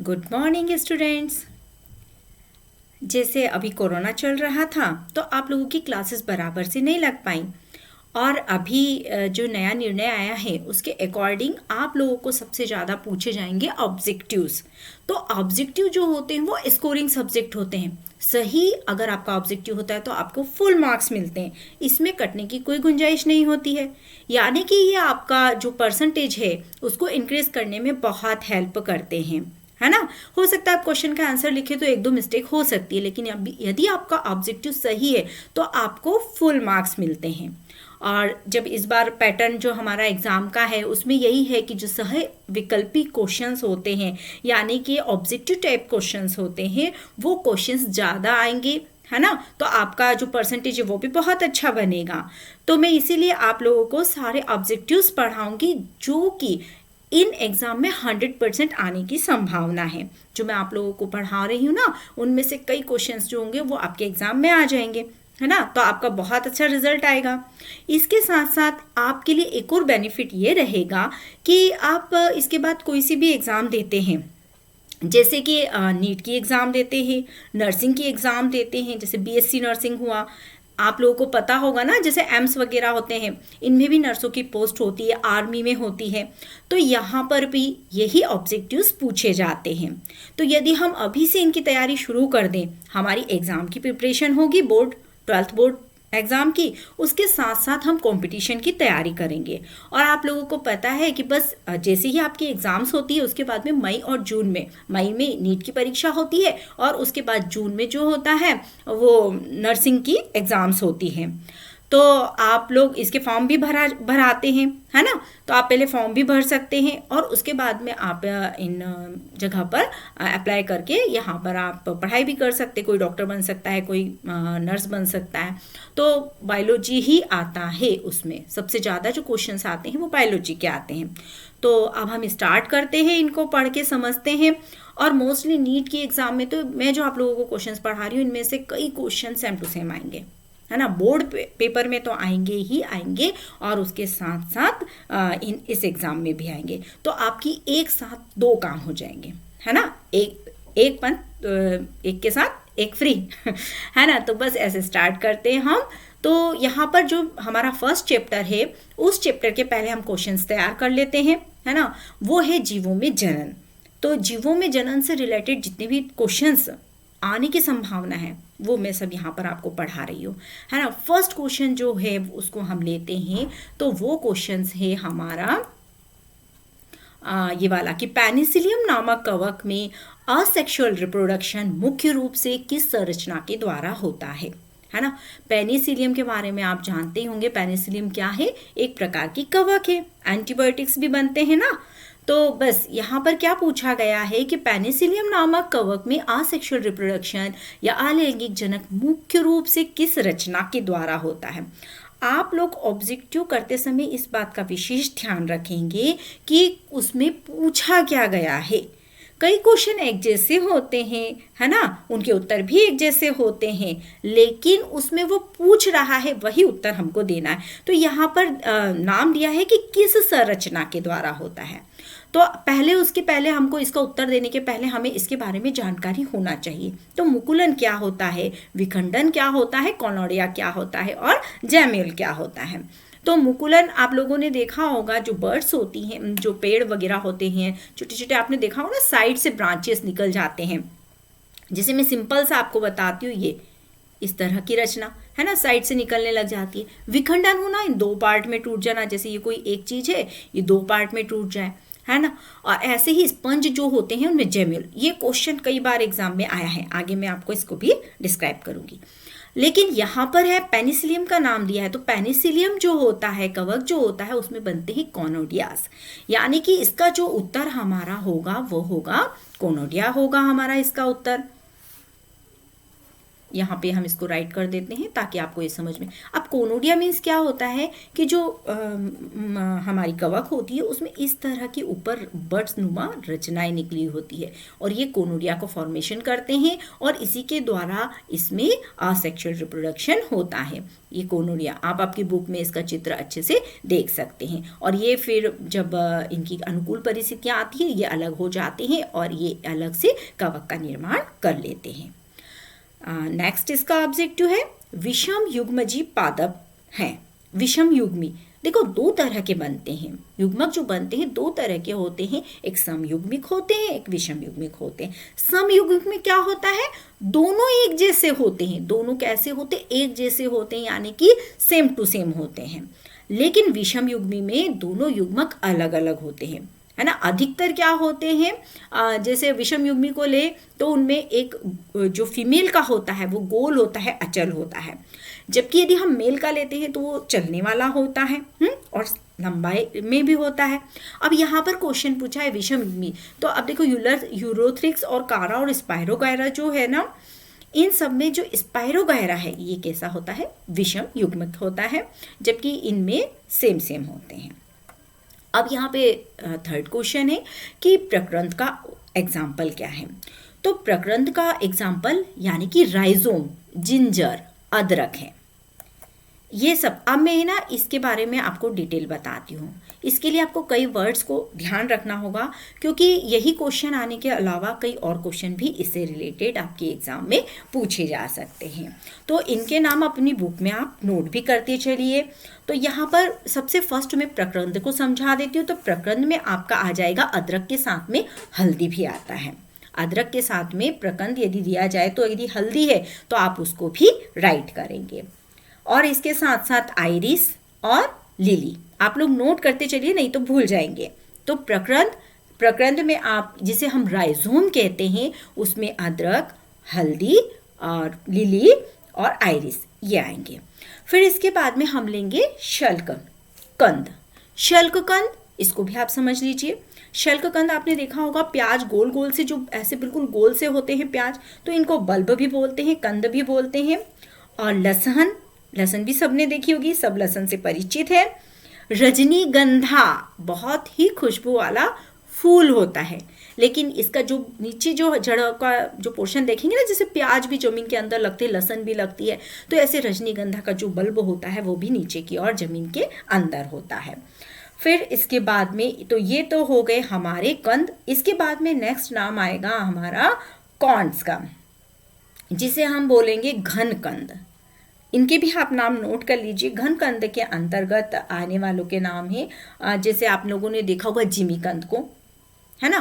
Good morning students. जैसे अभी corona चल रहा था तो आप लोगों की क्लासेस बराबर से नहीं लग पाई और अभी जो नया निर्णय आया है उसके अकॉर्डिंग आप लोगों को सबसे ज़्यादा पूछे जाएंगे ऑब्जेक्टिव्स। तो ऑब्जेक्टिव जो होते हैं वो स्कोरिंग सब्जेक्ट होते हैं। सही अगर आपका ऑब्जेक्टिव होता है तो आपको फुल मार्क्स मिलते हैं, इसमें कटने की कोई गुंजाइश नहीं होती है। यानी कि ये आपका जो परसेंटेज है उसको इंक्रीज करने में बहुत हेल्प करते हैं, है ना। हो सकता है आप क्वेश्चन का आंसर लिखे तो एक दो मिस्टेक हो सकती है, लेकिन यदि आपका ऑब्जेक्टिव सही है तो आपको फुल मार्क्स मिलते हैं। और जब इस बार पैटर्न जो हमारा एग्जाम का है उसमें यही है कि जो सह विकल्पी क्वेश्चंस होते हैं यानी कि ऑब्जेक्टिव टाइप क्वेश्चंस होते हैं वो क्वेश्चंस ज़्यादा आएंगे, है ना। तो आपका जो परसेंटेज है वो भी बहुत अच्छा बनेगा। तो मैं इसीलिए आप लोगों को सारे ऑब्जेक्टिव्स पढ़ाऊंगी जो कि इन एग्जाम में 100% आने की संभावना है। जो मैं आप लोगों को पढ़ा रही हूँ ना उनमें से कई क्वेश्चंस जो होंगे वो आपके एग्जाम में आ जाएंगे, है ना। तो आपका बहुत अच्छा रिजल्ट आएगा। इसके साथ साथ आपके लिए एक और बेनिफिट ये रहेगा कि आप इसके बाद कोई सी भी एग्ज़ाम देते हैं, जैसे कि नीट की एग्ज़ाम देते हैं, नर्सिंग की एग्ज़ाम देते हैं, जैसे बीएससी नर्सिंग हुआ, आप लोगों को पता होगा ना, जैसे एम्स वगैरह होते हैं इनमें भी नर्सों की पोस्ट होती है, आर्मी में होती है। तो यहाँ पर भी यही ऑब्जेक्टिव्स पूछे जाते हैं। तो यदि हम अभी से इनकी तैयारी शुरू कर दें, हमारी एग्ज़ाम की प्रिपरेशन होगी बोर्ड 12th बोर्ड एग्ज़ाम की, उसके साथ साथ हम कंपटीशन की तैयारी करेंगे। और आप लोगों को पता है कि बस जैसे ही आपकी एग्ज़ाम्स होती है उसके बाद में मई और जून में, मई में नीट की परीक्षा होती है और उसके बाद जून में जो होता है वो नर्सिंग की एग्ज़ाम्स होती हैं। तो आप लोग इसके फॉर्म भी भराते हैं, है ना। तो आप पहले फॉर्म भी भर सकते हैं और उसके बाद में आप इन जगह पर अप्लाई करके यहाँ पर आप पढ़ाई भी कर सकते हैं। कोई डॉक्टर बन सकता है, कोई नर्स बन सकता है। तो बायोलॉजी ही आता है, उसमें सबसे ज़्यादा जो क्वेश्चंस आते हैं वो बायोलॉजी के आते हैं। तो अब हम स्टार्ट करते हैं, इनको पढ़ के समझते हैं। और मोस्टली नीट की एग्ज़ाम में तो मैं जो आप लोगों को क्वेश्चंस पढ़ा रही हूँ इनमें से कई क्वेश्चन सेम टू सेम आएंगे, है ना। बोर्ड पेपर में तो आएंगे ही आएंगे और उसके साथ साथ इस एग्ज़ाम में भी आएंगे। तो आपकी एक साथ दो काम हो जाएंगे, है ना। एक एक के साथ एक फ्री है ना। तो बस ऐसे स्टार्ट करते हैं हम। तो यहाँ पर जो हमारा फर्स्ट चैप्टर है उस चैप्टर के पहले हम क्वेश्चंस तैयार कर लेते हैं, है ना। वो है जीवों में जनन। तो जीवों में जनन से रिलेटेड जितने भी क्वेश्चंस आने की संभावना है वो मैं सब यहाँ पर आपको पढ़ा रही हूँ, है ना। फर्स्ट क्वेश्चन जो है उसको हम लेते हैं, तो वो क्वेश्चन है हमारा ये वाला कि पेनिसिलियम नामक कवक में असेक्सुअल रिप्रोडक्शन मुख्य रूप से किस संरचना के द्वारा होता है ना। पेनिसिलियम के बारे में आप जानते होंगे। पेनिसिलियम क्या है? एक प्रकार की कवक है, एंटीबायोटिक्स भी बनते हैं ना। तो बस यहाँ पर क्या पूछा गया है कि पेनिसिलियम नामक कवक में असेक्सुअल रिप्रोडक्शन या अलैंगिक जनक मुख्य रूप से किस रचना के द्वारा होता है। आप लोग ऑब्जेक्टिव करते समय इस बात का विशेष ध्यान रखेंगे कि उसमें पूछा क्या गया है। कई क्वेश्चन एक जैसे होते हैं, है ना, उनके उत्तर भी एक जैसे होते हैं, लेकिन उसमें वो पूछ रहा है वही उत्तर हमको देना है। तो यहाँ पर नाम दिया है कि किस संरचना के द्वारा होता है। तो उसके पहले हमको इसका उत्तर देने के पहले हमें इसके बारे में जानकारी होना चाहिए। तो मुकुलन क्या होता है, विखंडन क्या होता है, कॉनोडिया क्या होता है और जैमेल क्या होता है। तो मुकुलन आप लोगों ने देखा होगा, जो बर्ड्स होती हैं, जो पेड़ वगैरह होते हैं छोटे छोटे, आपने देखा होगा ना साइड से ब्रांचेस निकल जाते हैं। जैसे मैं सिंपल सा आपको बताती हूँ, ये इस तरह की रचना है ना, साइड से निकलने लग जाती है। विखंडन होना, इन दो पार्ट में टूट जाना, जैसे ये कोई एक चीज है ये दो पार्ट में टूट जाए, है ना। और ऐसे ही स्पंज जो होते हैं उनमें जेम्यूल, ये क्वेश्चन कई बार एग्जाम में आया है, आगे मैं आपको इसको भी डिस्क्राइब करूंगी। लेकिन यहाँ पर है पेनिसिलियम का नाम दिया है, तो पेनिसिलियम जो होता है, कवक जो होता है, उसमें बनते हैं कोनोडियास। यानी कि इसका जो उत्तर हमारा होगा वो होगा कोनोडिया होगा हमारा इसका उत्तर। यहाँ पे हम इसको राइट कर देते हैं ताकि आपको ये समझ में। अब कोनोडिया मीन्स क्या होता है कि जो हमारी कवक होती है उसमें इस तरह की ऊपर बर्ड्स नुमा रचनाएं निकली होती है और ये कोनोडिया को फॉर्मेशन करते हैं और इसी के द्वारा इसमें असेक्सुअल रिप्रोडक्शन होता है। ये कोनोडिया आप आपकी बुक में इसका चित्र अच्छे से देख सकते हैं और ये फिर जब इनकी अनुकूल परिस्थितियाँ आती हैं ये अलग हो जाते हैं और ये अलग से कवक का निर्माण कर लेते हैं। नेक्स्ट इसका ऑब्जेक्टिव है विषम युग्मजी पादप हैं। विषम युग्मी देखो दो तरह के बनते हैं, युग्मक जो बनते हैं दो तरह के होते हैं, एक समयुग्मिक होते हैं, एक विषम युग्मिक होते हैं। समयुग्मिक में क्या होता है, दोनों एक जैसे होते हैं। दोनों कैसे होते, एक जैसे होते हैं यानी कि सेम टू सेम होते हैं। लेकिन विषम युग्मी में दोनों युग्मक अलग अलग होते हैं, है ना। अधिकतर क्या होते हैं, जैसे विषम युग्मी को ले तो उनमें एक जो फीमेल का होता है वो गोल होता है, अचल होता है, जबकि यदि हम मेल का लेते हैं तो वो चलने वाला होता है और लंबाई में भी होता है। अब यहाँ पर क्वेश्चन पूछा है विषम युग्मी, तो अब देखो यूरोथ्रिक्स और कारा और स्पायरोगायरा जो है ना, इन सब में जो स्पायरोगायरा है ये कैसा होता है, विषम युग्मिक होता है, जबकि इनमें सेम सेम होते हैं। अब यहाँ पे थर्ड क्वेश्चन है कि प्रकृंत का एग्जाम्पल क्या है। तो प्रकृंत का एग्जाम्पल यानी कि राइजोम, जिंजर, अदरक है, ये सब। अब मैं ना इसके बारे में आपको डिटेल बताती हूँ। इसके लिए आपको कई वर्ड्स को ध्यान रखना होगा क्योंकि यही क्वेश्चन आने के अलावा कई और क्वेश्चन भी इससे रिलेटेड आपके एग्जाम में पूछे जा सकते हैं। तो इनके नाम अपनी बुक में आप नोट भी करते चलिए। तो यहाँ पर सबसे फर्स्ट में प्रकृंत को समझा देती हूँ। तो प्रकृंत में आपका आ जाएगा अदरक के साथ में हल्दी भी आता है। अदरक के साथ में प्रकृंत यदि दिया जाए तो यदि हल्दी है तो आप उसको भी राइट करेंगे। और इसके साथ साथ आइरिस और लिली आप लोग नोट करते चलिए, नहीं तो भूल जाएंगे। तो प्रकृंत में आप जिसे हम राइजोम कहते हैं उसमें अदरक, हल्दी और लिली और आइरिस ये आएंगे। फिर इसके बाद में हम लेंगे शल्ककंद। शल्ककंद इसको भी आप समझ लीजिए। शल्ककंद आपने देखा होगा, प्याज गोल गोल से जो ऐसे बिल्कुल गोल से होते हैं प्याज, तो इनको बल्ब भी बोलते हैं, कंद भी बोलते हैं। और लहसुन भी सबने देखी होगी, सब लहसुन से परिचित है। रजनीगंधा बहुत ही खुशबू वाला फूल होता है, लेकिन इसका जो नीचे जो जड़ का जो पोर्शन देखेंगे ना, जैसे प्याज भी जमीन के अंदर लगते हैं, लहसुन भी लगती है, तो ऐसे रजनीगंधा का जो बल्ब होता है वो भी नीचे की ओर जमीन के अंदर होता है। फिर इसके बाद में तो ये तो हो गए हमारे कंद। इसके बाद में नेक्स्ट नाम आएगा हमारा कॉर्न्स का, जिसे हम बोलेंगे घन कंद। इनके भी आप नाम नोट कर लीजिए। घन कंद के अंतर्गत आने वालों के नाम है, जैसे आप लोगों ने देखा होगा जिमी कंद को, है ना।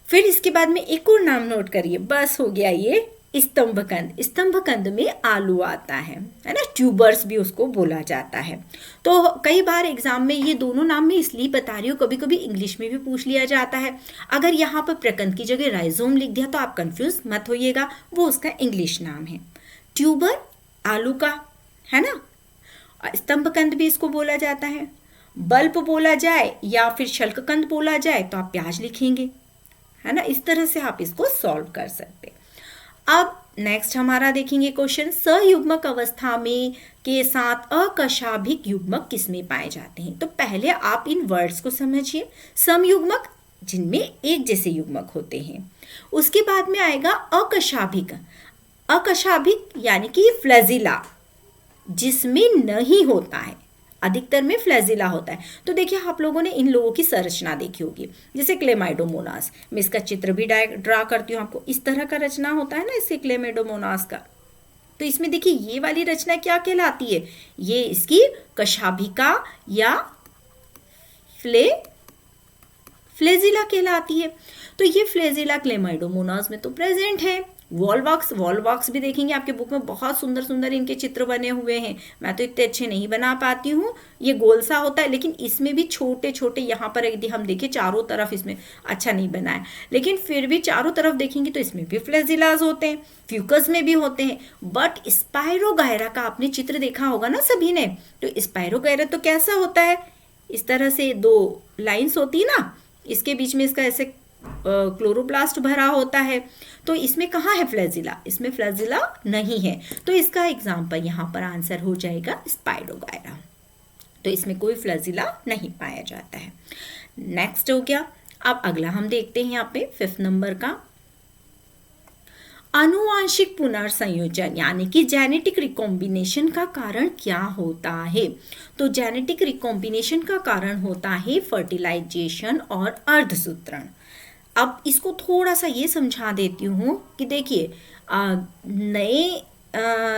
फिर इसके बाद में एक और नाम नोट करिए, बस हो गया ये स्तंभकंद। स्तंभकंद में आलू आता है ना, ट्यूबर्स भी उसको बोला जाता है। तो कई बार एग्जाम में ये दोनों नाम मैं इसलिए बता रही हूँ, कभी कभी इंग्लिश में भी पूछ लिया जाता है। अगर यहाँ पर प्रकंद की जगह राइजोम लिख दिया तो आप कंफ्यूज मत होइएगा, वो उसका इंग्लिश नाम है। ट्यूबर आलू का, है ना। स्तंभकंद भी इसको बोला जाता है। बल्ब बोला जाए या फिर शल्ककंद बोला जाए तो आप प्याज लिखेंगे, है ना। इस तरह से आप इसको सॉल्व कर सकते। अब नेक्स्ट हमारा देखेंगे क्वेश्चन, सयुग्मक अवस्था में के साथ अकशाभिक युग्मक किसमें पाए जाते हैं। तो पहले आप इन वर्ड्स को समझिए। समयुग्मक जिनमें एक जैसे युग्मक होते हैं। उसके बाद में आएगा अकशाभिक। अकशाभिक यानी कि फ्लैजिला, जिसमें नहीं होता है, अधिकतर में फ्लैजिला होता है। तो देखिए आप लोगों ने इन लोगों की संरचना देखी होगी, जैसे क्लेमाइडोमोनास। मैं इसका चित्र भी ड्रा करती हूँ आपको। इस तरह का रचना होता है ना इसके क्लेमाइडोमोनास का। तो इसमें देखिए ये वाली रचना क्या कहलाती है, ये इसकी कशाभिका या फ्लैजिला कहलाती है। तो ये फ्लैजिला क्लेमाइडोमोनास में तो प्रेजेंट है। वॉलवॉक्स भी देखेंगे आपके बुक में, बहुत सुंदर सुंदर इनके चित्र बने हुए हैं। मैं तो इतने अच्छे नहीं बना पाती हूँ, ये गोल सा होता है, लेकिन इसमें भी छोटे छोटे, यहाँ पर यदि हम देखें चारों तरफ इसमें अच्छा नहीं बना है, लेकिन फिर भी चारों तरफ देखेंगे तो इसमें भी फ्लैजिलाज होते हैं, फ्यूकस में भी होते हैं। बट स्पायरोगायरा का आपने चित्र देखा होगा ना सभी ने। तो स्पायरोगायरा तो कैसा होता है, इस तरह से दो लाइन्स होती है ना, इसके बीच में इसका ऐसे क्लोरोप्लास्ट भरा होता है। तो इसमें कहाँ है फ्लैजिला? इसमें फ्लैजिला नहीं है, तो इसका एग्जाम्पल यहाँ पर आंसर हो जाएगा स्पाइडोगायरा। तो इसमें कोई फ्लैजिला नहीं पाया जाता है। नेक्स्ट हो गया। अब अगला हम देखते हैं यहाँ पे 5th नंबर का, आनुवांशिक पुनर्संयोजन यानी कि जेनेटिक रिकॉम्बिनेशन का कारण क्या होता है? तो जेनेटिक रिकॉम्बिनेशन का कारण होता है फर्टिलाइजेशन और अर्धसूत्रण। अब इसको थोड़ा सा ये समझा देती हूँ कि देखिए, नए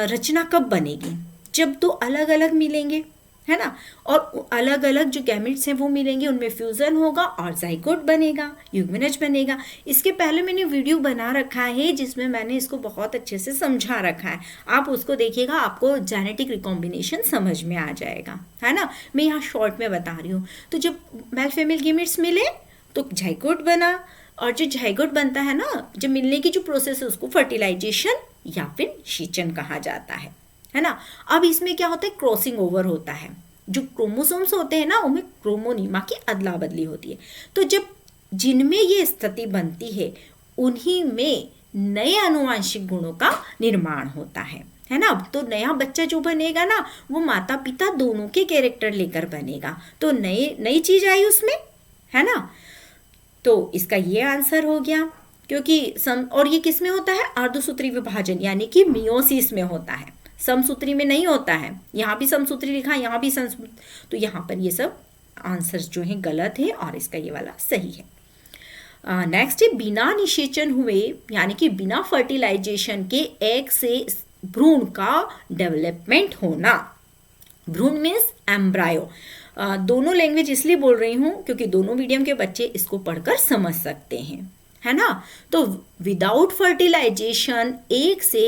रचना कब बनेगी? जब दो अलग अलग मिलेंगे, है ना, और अलग अलग जो गैमेट्स हैं वो मिलेंगे, उनमें फ्यूजन होगा और जाइगोट बनेगा, युग्मनज बनेगा। इसके पहले मैंने वीडियो बना रखा है जिसमें मैंने इसको बहुत अच्छे से समझा रखा है, आप उसको देखिएगा, आपको जेनेटिक रिकॉम्बिनेशन समझ में आ जाएगा, है ना। मैं यहाँ शॉर्ट में बता रही हूँ। तो जब मेल फीमेल गैमेट्स मिले तो जाइगोट बना, और जो जाइगोट बनता है ना, जब मिलने की जो प्रोसेस है उसको फर्टिलाइजेशन या फिर सिंचन कहा जाता है ना। अब इसमें क्या होता है? क्रॉसिंग ओवर होता है। जो क्रोमोसोम्स होते हैं ना, उनमें क्रोमोनिमा की अदला बदली होती है। तो जब जिनमें ये स्थिति बनती है उन्हीं में नए आनुवांशिक गुणों का निर्माण होता है ना। तो नया बच्चा जो बनेगा ना, वो माता पिता दोनों के कैरेक्टर लेकर बनेगा। तो नई चीज आई उसमें, है ना। तो इसका ये आंसर हो गया, क्योंकि और ये किस में होता है? अर्धसूत्री विभाजन यानी कि मियोसिस में होता है, समसूत्री में नहीं होता है। यहाँ भी समसूत्री लिखा है, यहाँ भी तो यहाँ पर ये सब आंसर्स जो हैं गलत है और इसका ये वाला सही है। नेक्स्ट है, बिना निषेचन हुए यानी कि बिना फर्टिलाइजेशन के एग से भ्रूण का डेवलपमेंट होना। भ्रूण मीन्स एम्ब्रायो। दोनों लैंग्वेज इसलिए बोल रही हूँ क्योंकि दोनों मीडियम के बच्चे इसको पढ़कर समझ सकते हैं, है ना। तो विदाउट फर्टिलाइजेशन एक से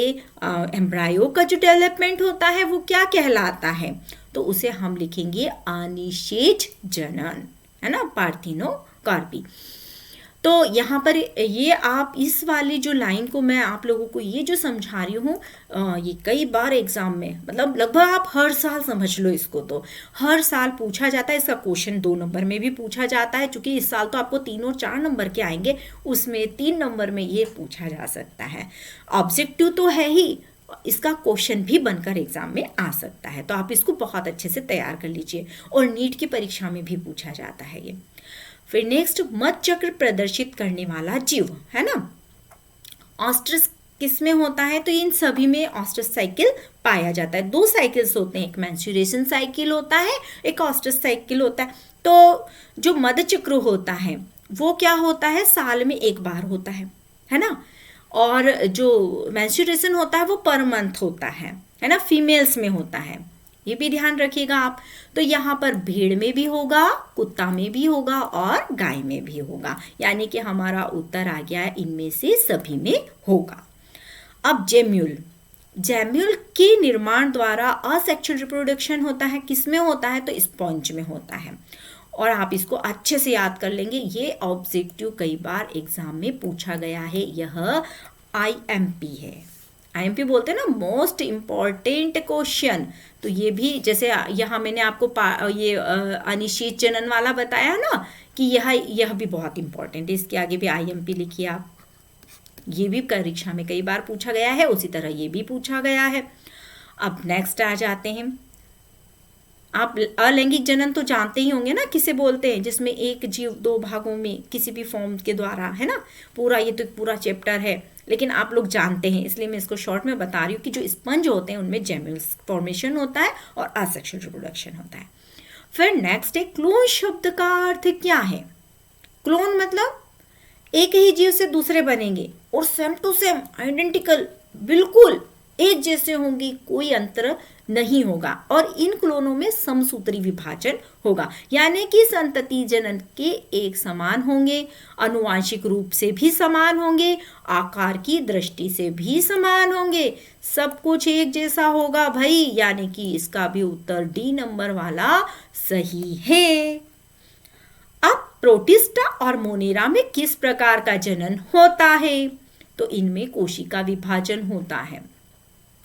एम्ब्रायो का जो डेवलपमेंट होता है वो क्या कहलाता है? तो उसे हम लिखेंगे अनिषेच जनन, है ना, पार्थिनोकार्पी। तो यहाँ पर ये आप इस वाली जो लाइन को मैं आप लोगों को ये जो समझा रही हूँ, ये कई बार एग्जाम में, मतलब लगभग आप हर साल समझ लो इसको, तो हर साल पूछा जाता है। इसका क्वेश्चन 2 नंबर में भी पूछा जाता है, क्योंकि इस साल तो आपको 3 और 4 नंबर के आएंगे, उसमें 3 नंबर में ये पूछा जा सकता है। ऑब्जेक्टिव तो है ही, इसका क्वेश्चन भी बनकर एग्जाम में आ सकता है। तो आप इसको बहुत अच्छे से तैयार कर लीजिए, और नीट की परीक्षा में भी पूछा जाता है ये। फिर नेक्स्ट, मत चक्र प्रदर्शित करने वाला जीव, है ना। ऑस्ट्रस किस में होता है? तो इन सभी में ऑस्ट्रस साइकिल पाया जाता है। 2 साइकिल्स होते हैं, एक मेंस्ट्रुएशन साइकिल होता है, एक ऑस्ट्रस साइकिल होता है। तो जो मध चक्र होता है वो क्या होता है? साल में एक बार होता है ना। और जो मेंस्ट्रुएशन होता है वो पर मंथ होता है ना, फीमेल्स में होता है, ये भी ध्यान रखिएगा आप। तो यहाँ पर भेड़ में भी होगा, कुत्ता में भी होगा और गाय में भी होगा, यानी कि हमारा उत्तर आ गया है इनमें से सभी में होगा। अब जेम्यूल के निर्माण द्वारा असेक्सुअल रिप्रोडक्शन होता है, किसमें होता है? तो स्पॉन्ज में होता है। और आप इसको अच्छे से याद कर लेंगे, ये ऑब्जेक्टिव कई बार एग्जाम में पूछा गया है, यह IMP है। IMP बोलते हैं ना, मोस्ट इम्पॉर्टेंट क्वेश्चन। तो ये भी, जैसे यहाँ मैंने आपको ये अनिश्चित जनन वाला बताया ना, कि यह भी बहुत इंपॉर्टेंट है। इसके आगे भी IMP लिखिए आप, ये भी परीक्षा में कई बार पूछा गया है, उसी तरह ये भी पूछा गया है। अब नेक्स्ट आ जाते हैं, आप अलैंगिक जनन तो जानते ही होंगे ना, किसे बोलते हैं? जिसमें एक जीव 2 भागों में किसी भी फॉर्म के द्वारा, है ना। पूरा ये तो पूरा चैप्टर है, लेकिन आप लोग जानते हैं, इसलिए मैं इसको शॉर्ट में बता रही हूँ कि जो स्पंज होते हैं उनमें जेम्यूल्स फॉर्मेशन होता है और असेक्सुअल रिप्रोडक्शन होता है। फिर नेक्स्ट है, क्लोन शब्द का अर्थ क्या है? क्लोन मतलब एक ही जीव से दूसरे बनेंगे और सेम टू सेम आइडेंटिकल, बिल्कुल एक जैसे होंगे, कोई अंतर नहीं होगा। और इन क्लोनों में समसूत्री विभाजन होगा, यानी कि संतति जनन के एक समान होंगे, आनुवांशिक रूप से भी समान होंगे, आकार की दृष्टि से भी समान होंगे, सब कुछ एक जैसा होगा भाई, यानी कि इसका भी उत्तर D नंबर वाला सही है। अब प्रोटिस्टा और मोनेरा में किस प्रकार का जनन होता है? तो इनमें कोशिका विभाजन होता है।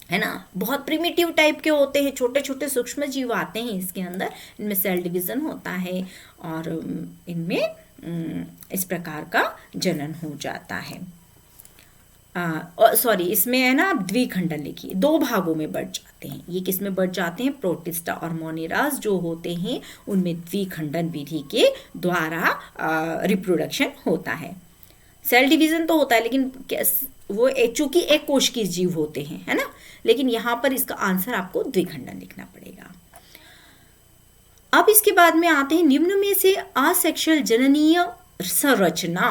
है ना, बहुत प्रिमिटिव टाइप के होते हैं, छोटे छोटे सूक्ष्म जीव आते हैं इसके अंदर, इनमें सेल डिवीज़न होता है और इनमें इस प्रकार का जनन हो जाता है। सॉरी, इसमें है ना, आप द्विखंडन लिखिए, दो भागों में बढ़ जाते हैं। ये किस में बढ़ जाते हैं? प्रोटिस्टा और मोनेरास जो होते हैं उनमें द्विखंडन विधि के द्वारा रिप्रोडक्शन होता है। सेल डिवीजन तो होता है, लेकिन वो चूंकि एक कोश के जीव होते हैं, है ना, लेकिन यहाँ पर इसका आंसर आपको द्विखंडन लिखना पड़ेगा। अब इसके बाद में आते हैं निम्न में से असेक्सुअल जननीय संरचना।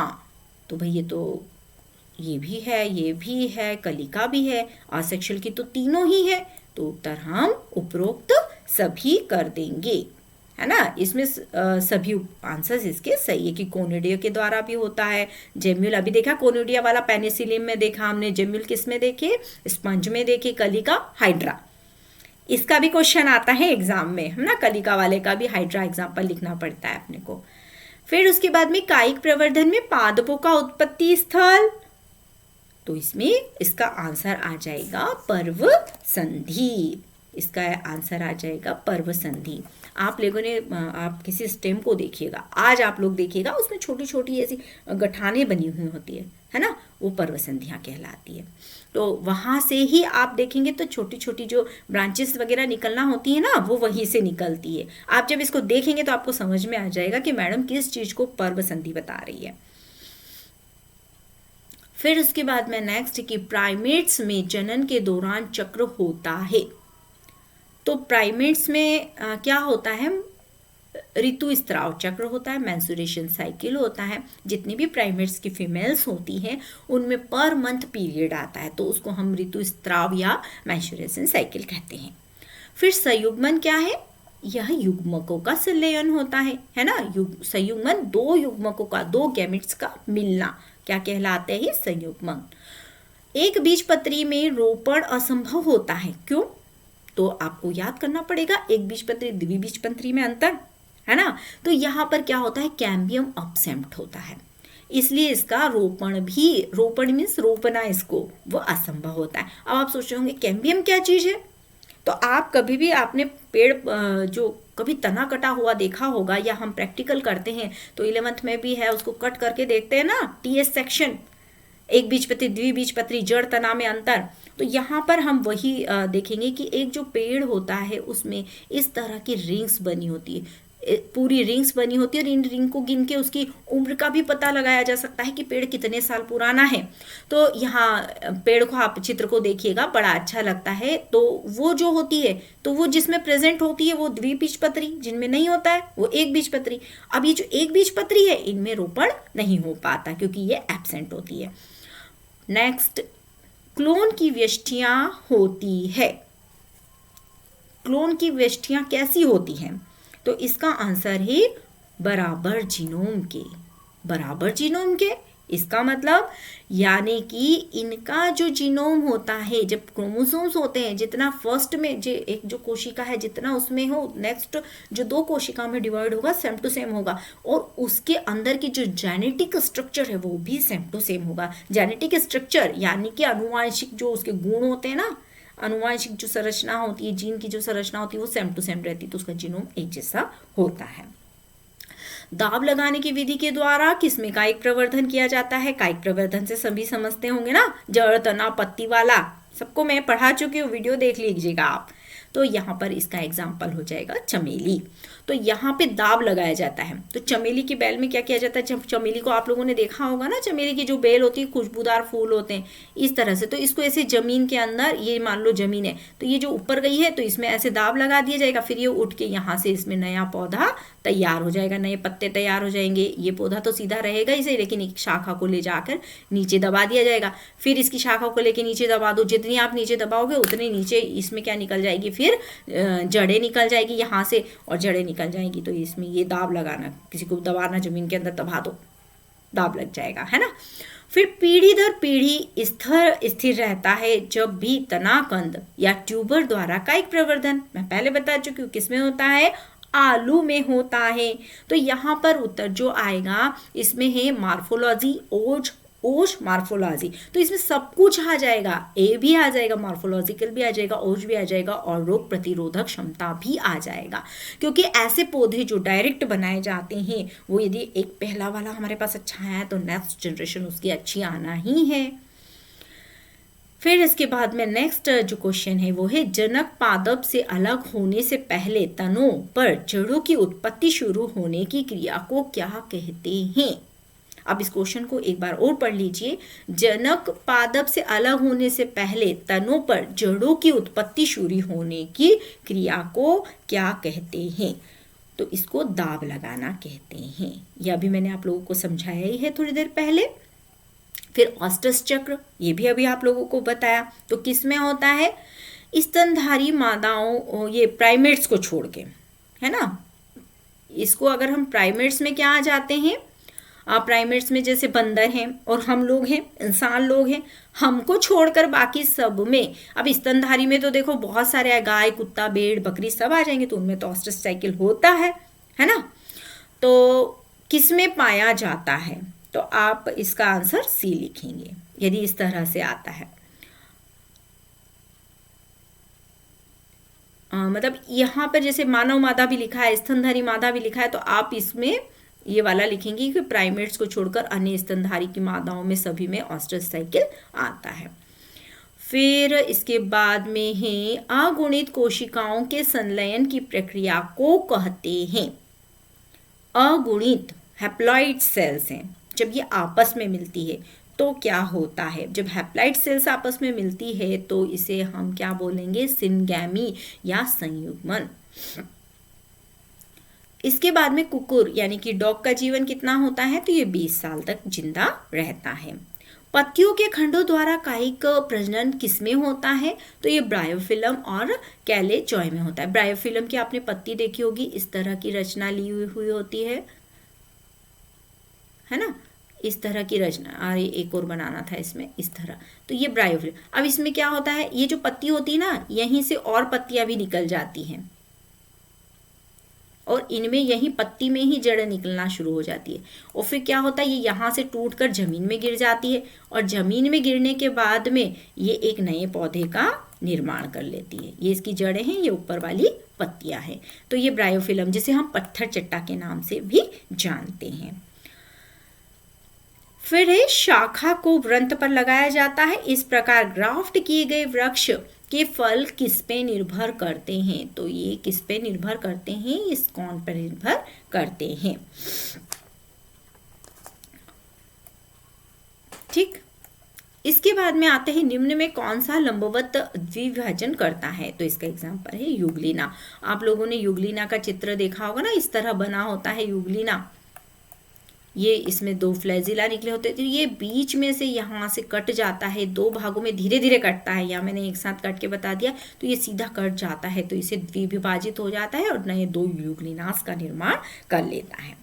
तो भाई ये भी है, ये भी है, कलिका भी है, असेक्सुअल की तो तीनों ही है, तो उत्तर हम उपरोक्त सभी कर देंगे, है ना। इसमें सभी आंसर्स इसके सही है कि कोनिडिया के द्वारा भी होता है। जेम्यूल अभी देखा, कोनिडिया वाला पेनिसिलियम में देखा हमने, जेम्यूल किस में देखे? स्पंज में देखे, कलिका हाइड्रा। इसका भी क्वेश्चन आता है एग्जाम में, है ना, कलिका वाले का भी हाइड्रा एग्जाम्पल लिखना पड़ता है अपने को। फिर उसके बाद में कायिक प्रवर्धन में पादपों का उत्पत्ति स्थल, तो इसमें इसका आंसर आ जाएगा पर्व संधि। इसका आंसर आ जाएगा पर्व संधि। आप लोगों ने, आप किसी स्टेम को देखिएगा, आज आप लोग देखिएगा, उसमें छोटी छोटी ऐसी गठाने बनी हुई होती है ना, वो पर्व संधियाँ कहलाती है। तो वहाँ से ही आप देखेंगे तो छोटी छोटी जो ब्रांचेस वगैरह निकलना होती है ना, वो वहीं से निकलती है। आप जब इसको देखेंगे तो आपको समझ में आ जाएगा कि मैडम किस चीज़ को पर्व संधि बता रही है। फिर उसके बाद में नेक्स्ट कि प्राइमेट्स में जनन के दौरान चक्र होता है। तो प्राइमेट्स में क्या होता है? ऋतुस्राव चक्र होता है, मेंस्ट्रुएशन साइकिल होता है। जितनी भी प्राइमेट्स की फीमेल्स होती हैं उनमें पर मंथ पीरियड आता है, तो उसको हम ऋतुस्राव या मेंस्ट्रुएशन साइकिल कहते हैं। फिर संयुग्मन क्या है? यह युग्मकों का संलयन होता है ना। संयुग्मन दो युग्मकों का, दो गैमेट्स का मिलना क्या कहलाते हैं? संयुग्मन। एक बीजपत्री में रोपण असंभव होता है, क्यों? तो आपको याद करना पड़ेगा एक बीजपत्री द्विबीजपत्री में अंतर, है ना। तो यहाँ पर क्या होता है? कैम्बियम अपसेंट होता है, इसलिए इसका रोपण मीन्स रोपना, इसको वो असंभव होता है। अब आप सोच रहे होंगे कैम्बियम क्या चीज़ है? तो आप कभी भी आपने पेड़ जो कभी तना कटा हुआ देखा होगा, या हम प्रैक्टिकल करते हैं तो 11th में भी है, उसको कट करके देखते हैं ना, टीएस सेक्शन, एक बीजपत्री द्विबीजपत्री, जड़ तना में अंतर। तो यहाँ पर हम वही देखेंगे कि एक जो पेड़ होता है उसमें इस तरह की रिंग्स बनी होती है, पूरी रिंग्स बनी होती है, और इन रिंग को गिन के उसकी उम्र का भी पता लगाया जा सकता है कि पेड़ कितने साल पुराना है। तो यहाँ पेड़ को आप चित्र को देखिएगा, बड़ा अच्छा लगता है। तो वो जो होती है, तो वो जिसमें प्रेजेंट होती है वो द्विबीजपत्री, जिनमें नहीं होता है वो एक बीजपत्री। अब ये जो एक बीजपत्री है इनमें रोपण नहीं हो पाता क्योंकि ये एब्सेंट होती है। नेक्स्ट, क्लोन की व्यष्टियां होती है। क्लोन की व्यष्टियां कैसी होती हैं? तो इसका आंसर है बराबर जीनोम के। बराबर जीनोम के, इसका मतलब यानी कि इनका जो जीनोम होता है, जब क्रोमोसोम्स होते हैं, जितना फर्स्ट में जो एक जो कोशिका है जितना उसमें हो, नेक्स्ट जो दो कोशिका में डिवाइड होगा सेम टू सेम होगा, और उसके अंदर की जो जेनेटिक स्ट्रक्चर है वो भी सेम टू सेम होगा। जेनेटिक स्ट्रक्चर यानी कि अनुवांशिक जो उसके गुण होते हैं ना, अनुवांशिक जो संरचना होती है, जीन की जो संरचना होती है वो सेम टू सेम रहती है, तो उसका जीनोम एक जैसा होता है। दाब लगाने की विधि के द्वारा किसमें कायिक प्रवर्धन किया जाता है? कायिक प्रवर्धन से सभी समझते होंगे ना, जड़ तना पत्ती वाला, सबको मैं पढ़ा चुकी हूँ, वीडियो देख लीजिएगा आप। तो यहाँ पर इसका एग्जाम्पल हो जाएगा चमेली। तो यहाँ पे दाब लगाया जाता है। तो चमेली की बेल में क्या किया जाता है? चमेली को आप लोगों ने देखा होगा ना, चमेली की जो बेल होती है, खुशबूदार फूल होते हैं इस तरह से। तो इसको ऐसे जमीन के अंदर, ये मान लो जमीन है, तो ये जो ऊपर गई है तो इसमें ऐसे दाब लगा दिया जाएगा, फिर ये उठ के यहाँ से इसमें नया पौधा तैयार हो जाएगा, नए पत्ते तैयार हो जाएंगे। ये पौधा तो सीधा रहेगा इसे, लेकिन एक शाखा को ले जाकर नीचे दबा दिया जाएगा, फिर इसकी शाखा को लेकर नीचे दबा दो, जितनी आप नीचे दबाओगे उतनी नीचे इसमें क्या निकल जाएगी? फिर जड़ें निकल जाएगी यहाँ से, और जड़ें निकल जाएगी तो इसमें ये दाब लगाना, किसी को दबाना, जमीन के अंदर दबा दो, दाब लग जाएगा, है ना। फिर पीढ़ी दर पीढ़ी स्थिर रहता है जब भी तनाकंद या ट्यूबर द्वारा कायिक प्रवर्धन, मैं पहले बता चुकी हूँ किसमें होता है, आलू में होता है। तो यहाँ पर उत्तर जो आएगा इसमें है मार्फोलॉजी, ओज ओश मार्फोलॉजी, तो इसमें सब कुछ आ जाएगा, ए भी आ जाएगा, मार्फोलॉजिकल भी आ जाएगा, ओश भी आ जाएगा और रोग प्रतिरोधक क्षमता भी आ जाएगा। क्योंकि ऐसे पौधे जो डायरेक्ट बनाए जाते हैं वो यदि एक पहला वाला हमारे पास अच्छा है तो नेक्स्ट जनरेशन उसकी अच्छी आना ही है। फिर इसके बाद में नेक्स्ट जो क्वेश्चन है वो है जनक पादप से अलग होने से पहले तनों पर जड़ों की उत्पत्ति शुरू होने की क्रिया को क्या कहते हैं। अब इस क्वेश्चन को एक बार और पढ़ लीजिए। जनक पादप से अलग होने से पहले तनों पर जड़ों की उत्पत्ति शुरू होने की क्रिया को क्या कहते हैं। तो इसको दाब लगाना कहते हैं। यह अभी मैंने आप लोगों को समझाया ही है थोड़ी देर पहले। फिर ऑस्टस चक्र, ये भी अभी आप लोगों को बताया। तो किस में होता है, स्तनधारी मादाओं, ये प्राइमेट्स को छोड़ के, है ना। इसको अगर हम प्राइमेट्स में क्या आ जाते हैं, प्राइमेट्स में जैसे बंदर हैं और हम लोग हैं, इंसान लोग हैं, हमको छोड़कर बाकी सब में। अब स्तनधारी में तो देखो बहुत सारे गाय, कुत्ता, भेड़, बकरी सब आ जाएंगे, तो उनमें तो ऑस्टस साइकिल होता है ना। तो किस में पाया जाता है, तो आप इसका आंसर सी लिखेंगे यदि इस तरह से आता है। मतलब यहाँ पर जैसे मानव मादा भी लिखा है, स्तनधारी मादा भी लिखा है, तो आप इसमें ये वाला लिखेंगे कि प्राइमेट्स को छोड़कर अन्य स्तनधारी की मादाओं में सभी में ऑस्टस साइकिल आता है। फिर इसके बाद में है अगुणित कोशिकाओं के संलयन की प्रक्रिया को कहते हैं। अगुणित हैप्लॉइड सेल्स हैं, जब ये आपस में मिलती है तो क्या होता है। जब हैप्लॉइड सेल्स आपस में मिलती है तो इसे हम क्या बोलेंगे, सिनगैमी या संयुग्मन। इसके बाद में कुकुर यानी कि डॉग का जीवन कितना होता है, तो ये 20 साल तक जिंदा रहता है। पत्तियों के खंडों द्वारा कायिक प्रजनन किसमें होता है, तो ये ब्रायोफिलम और कैलेचॉय में होता है। ब्रायोफिलम की आपने पत्ती देखी होगी, इस तरह की रचना ली हुई होती है ना, इस तरह की रचना। अरे एक और बनाना था इसमें, इस तरह। तो ये ब्रायोफिलम। अब इसमें क्या होता है, ये जो पत्ती होती है ना, यहीं से और पत्तियां भी निकल जाती हैं और इनमें यही पत्ती में ही जड़ निकलना शुरू हो जाती है। और फिर क्या होता है, ये यहाँ से टूटकर जमीन में गिर जाती है और जमीन में गिरने के बाद में ये एक नए पौधे का निर्माण कर लेती है। ये इसकी जड़ें हैं, ये ऊपर वाली पत्तियां हैं। तो ये ब्रायोफिलम, जिसे हम पत्थर चट्टा के नाम से भी जानते हैं। फिर है शाखा को वृंत पर लगाया जाता है। इस प्रकार ग्राफ्ट किए गए वृक्ष के फल किस पे निर्भर करते हैं, तो ये किस पे निर्भर करते हैं, इस कौन पर निर्भर करते हैं। ठीक, इसके बाद में आते हैं निम्न में कौन सा लंबवत द्विभाजन करता है, तो इसका एग्जांपल है युगलिना। आप लोगों ने युगलिना का चित्र देखा होगा ना, इस तरह बना होता है युगलिना। ये इसमें 2 फ्लैजिला निकले होते हैं, तो ये बीच में से यहाँ से कट जाता है, 2 भागों में धीरे धीरे कटता है। या मैंने एक साथ कट के बता दिया, तो ये सीधा कट जाता है, तो इसे द्विविभाजित हो जाता है और नए 2 युग्लिनास का निर्माण कर लेता है।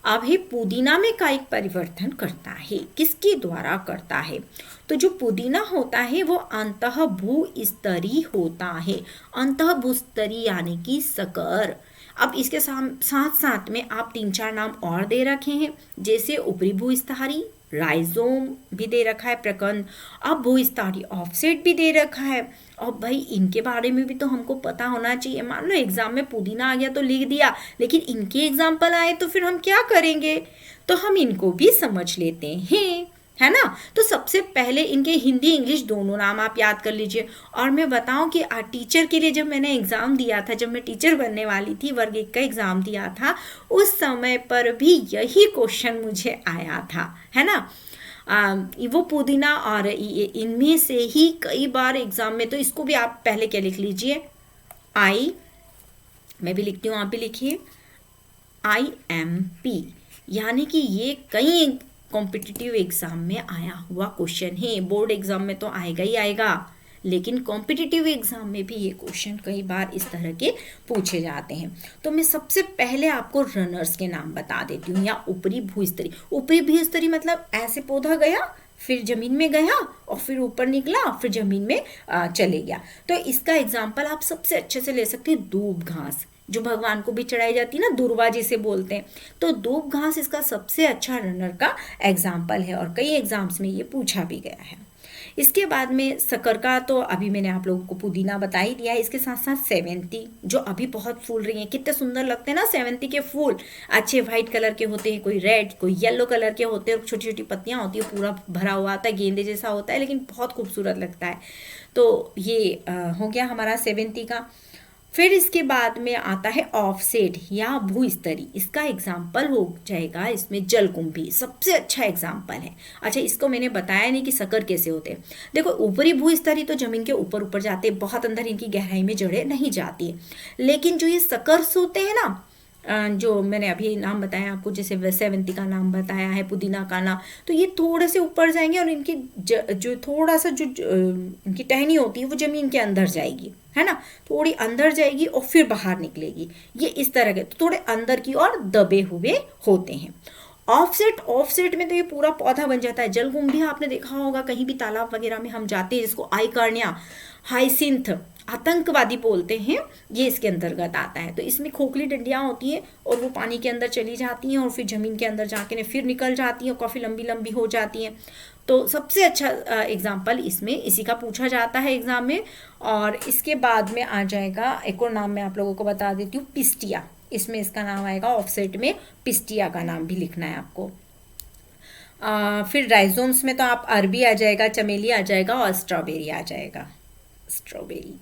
अब ये पुदीना में कायिक परिवर्तन करता है, किसके द्वारा करता है, तो जो पुदीना होता है वो अंतः भूस्तरी होता है। अंतः भूस्तरी यानी कि सकर। अब इसके साथ साथ में आप 3-4 नाम और दे रखे हैं, जैसे ऊपरी भूस्तरी, राइजोम भी दे रखा है, प्रकंद। अब भूस्तरी ऑफसेट भी दे रखा है। और भाई इनके बारे में भी तो हमको पता होना चाहिए। मान लो एग्जाम में पुदीना आ गया तो लिख दिया, लेकिन इनके एग्जाम्पल आए तो फिर हम क्या करेंगे, तो हम इनको भी समझ लेते हैं, है ना। तो सबसे पहले इनके हिंदी इंग्लिश दोनों नाम आप याद कर लीजिए। और मैं बताऊं कि टीचर के लिए जब मैंने एग्ज़ाम दिया था, जब मैं टीचर बनने वाली थी, वर्ग 1 का एग्ज़ाम दिया था, उस समय पर भी यही क्वेश्चन मुझे आया था, है ना। वो पुदीना और इनमें से ही कई बार एग्ज़ाम में, तो इसको भी आप पहले क्या लिख लीजिए, आई, मैं भी लिखती हूँ आप भी लिखिए, IMP, यानी कि ये कई कॉम्पिटिटिव एग्जाम में आया हुआ क्वेश्चन है। बोर्ड एग्जाम में तो आएगा ही आएगा, लेकिन कॉम्पिटिटिव एग्जाम में भी ये क्वेश्चन कई बार इस तरह के पूछे जाते हैं। तो मैं सबसे पहले आपको रनर्स के नाम बता देती हूँ, या ऊपरी भूस्तरी। ऊपरी भूस्तरी मतलब ऐसे पौधा गया, फिर जमीन में गया और फिर ऊपर निकला, फिर जमीन में चले गया। तो इसका एग्जाम्पल आप सबसे अच्छे से ले सकते हैं दूब घास। जो भगवान को भी चढ़ाई जाती है ना, दूर्वा जिसे बोलते हैं। तो दूब घास इसका सबसे अच्छा रनर का एग्जाम्पल है और कई एग्जाम्स में ये पूछा भी गया है। इसके बाद में शक्कर का तो अभी मैंने आप लोगों को पुदीना बता ही दिया है। इसके साथ साथ सेवंती जो अभी बहुत फूल रही है, कितने सुंदर लगते हैं ना सेवंती के फूल। अच्छे वाइट कलर के होते हैं, कोई रेड कोई येलो कलर के होते हैं, और छोटी छोटी पत्तियां होती है, पूरा भरा हुआ आता है, गेंदे जैसा होता है, लेकिन बहुत खूबसूरत लगता है। तो ये हो गया हमारा सेवंती का। फिर इसके बाद में आता है ऑफसेट या भूस्तरी। इसका एग्जाम्पल हो जाएगा इसमें जलकुंभी, सबसे अच्छा एग्जाम्पल है। अच्छा, इसको मैंने बताया नहीं कि शक्कर कैसे होते हैं। देखो, ऊपरी भूस्तरी तो जमीन के ऊपर ऊपर जाते हैं, बहुत अंदर इनकी गहराई में जड़ें नहीं जाती है। लेकिन जो ये शक्कर्स होते हैं ना, जो मैंने अभी नाम बताया आपको, जैसे सेवंती का नाम बताया है, पुदीना का नाम, तो ये थोड़े से ऊपर जाएंगे और इनकी जो थोड़ा सा जो इनकी टहनी होती है वो जमीन के अंदर जाएगी, है ना, थोड़ी अंदर जाएगी और फिर बाहर निकलेगी। ये इस तरह के तो थोड़े अंदर की ओर दबे हुए होते हैं। ऑफसेट में तो ये पूरा पौधा बन जाता है। जलकुंभी आपने देखा होगा कहीं भी तालाब वगैरह में हम जाते हैं, जिसको आइकर्निया, हाइसिंथ, आतंकवादी बोलते हैं, ये इसके अंतर्गत आता है। तो इसमें खोखली डंडियां होती हैं और वो पानी के अंदर चली जाती हैं और फिर जमीन के अंदर जाके फिर निकल जाती हैं, काफ़ी लंबी लंबी हो जाती हैं। तो सबसे अच्छा एग्जाम्पल इसमें इसी का पूछा जाता है एग्जाम में। और इसके बाद में आ जाएगा एक और नाम मैं आप लोगों को बता देती हूँ, पिस्टिया। इसमें इसका नाम आएगा ऑफसेट में, पिस्टिया का नाम भी लिखना है आपको। फिर राइजोम्स में तो आप अरबी आ जाएगा, चमेली आ जाएगा और स्ट्रॉबेरी आ जाएगा। स्ट्रॉबेरी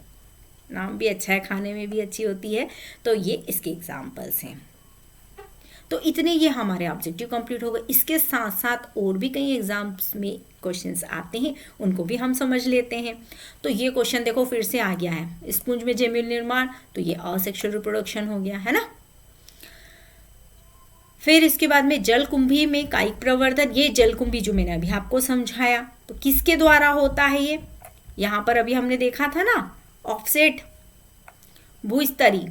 नाम भी अच्छा है, खाने में भी अच्छी होती है। तो ये इसके एग्जाम्पल्स हैं। तो इतने ये हमारे ऑब्जेक्टिव कंप्लीट हो गए। इसके साथ साथ और भी कई एग्जाम्स में क्वेश्चंस आते हैं, उनको भी हम समझ लेते हैं। तो ये क्वेश्चन देखो फिर से आ गया है, स्पंज में जैमिल निर्माण, तो ये असेक्सुअल रिप्रोडक्शन हो गया है ना। फिर इसके बाद में जलकुंभी में कायिक प्रवर्धन, ये जलकुंभी जो मैंने अभी आपको समझाया, तो किसके द्वारा होता है ये, यहाँ पर अभी हमने देखा था ना, ऑफसेट, भूस्तरी,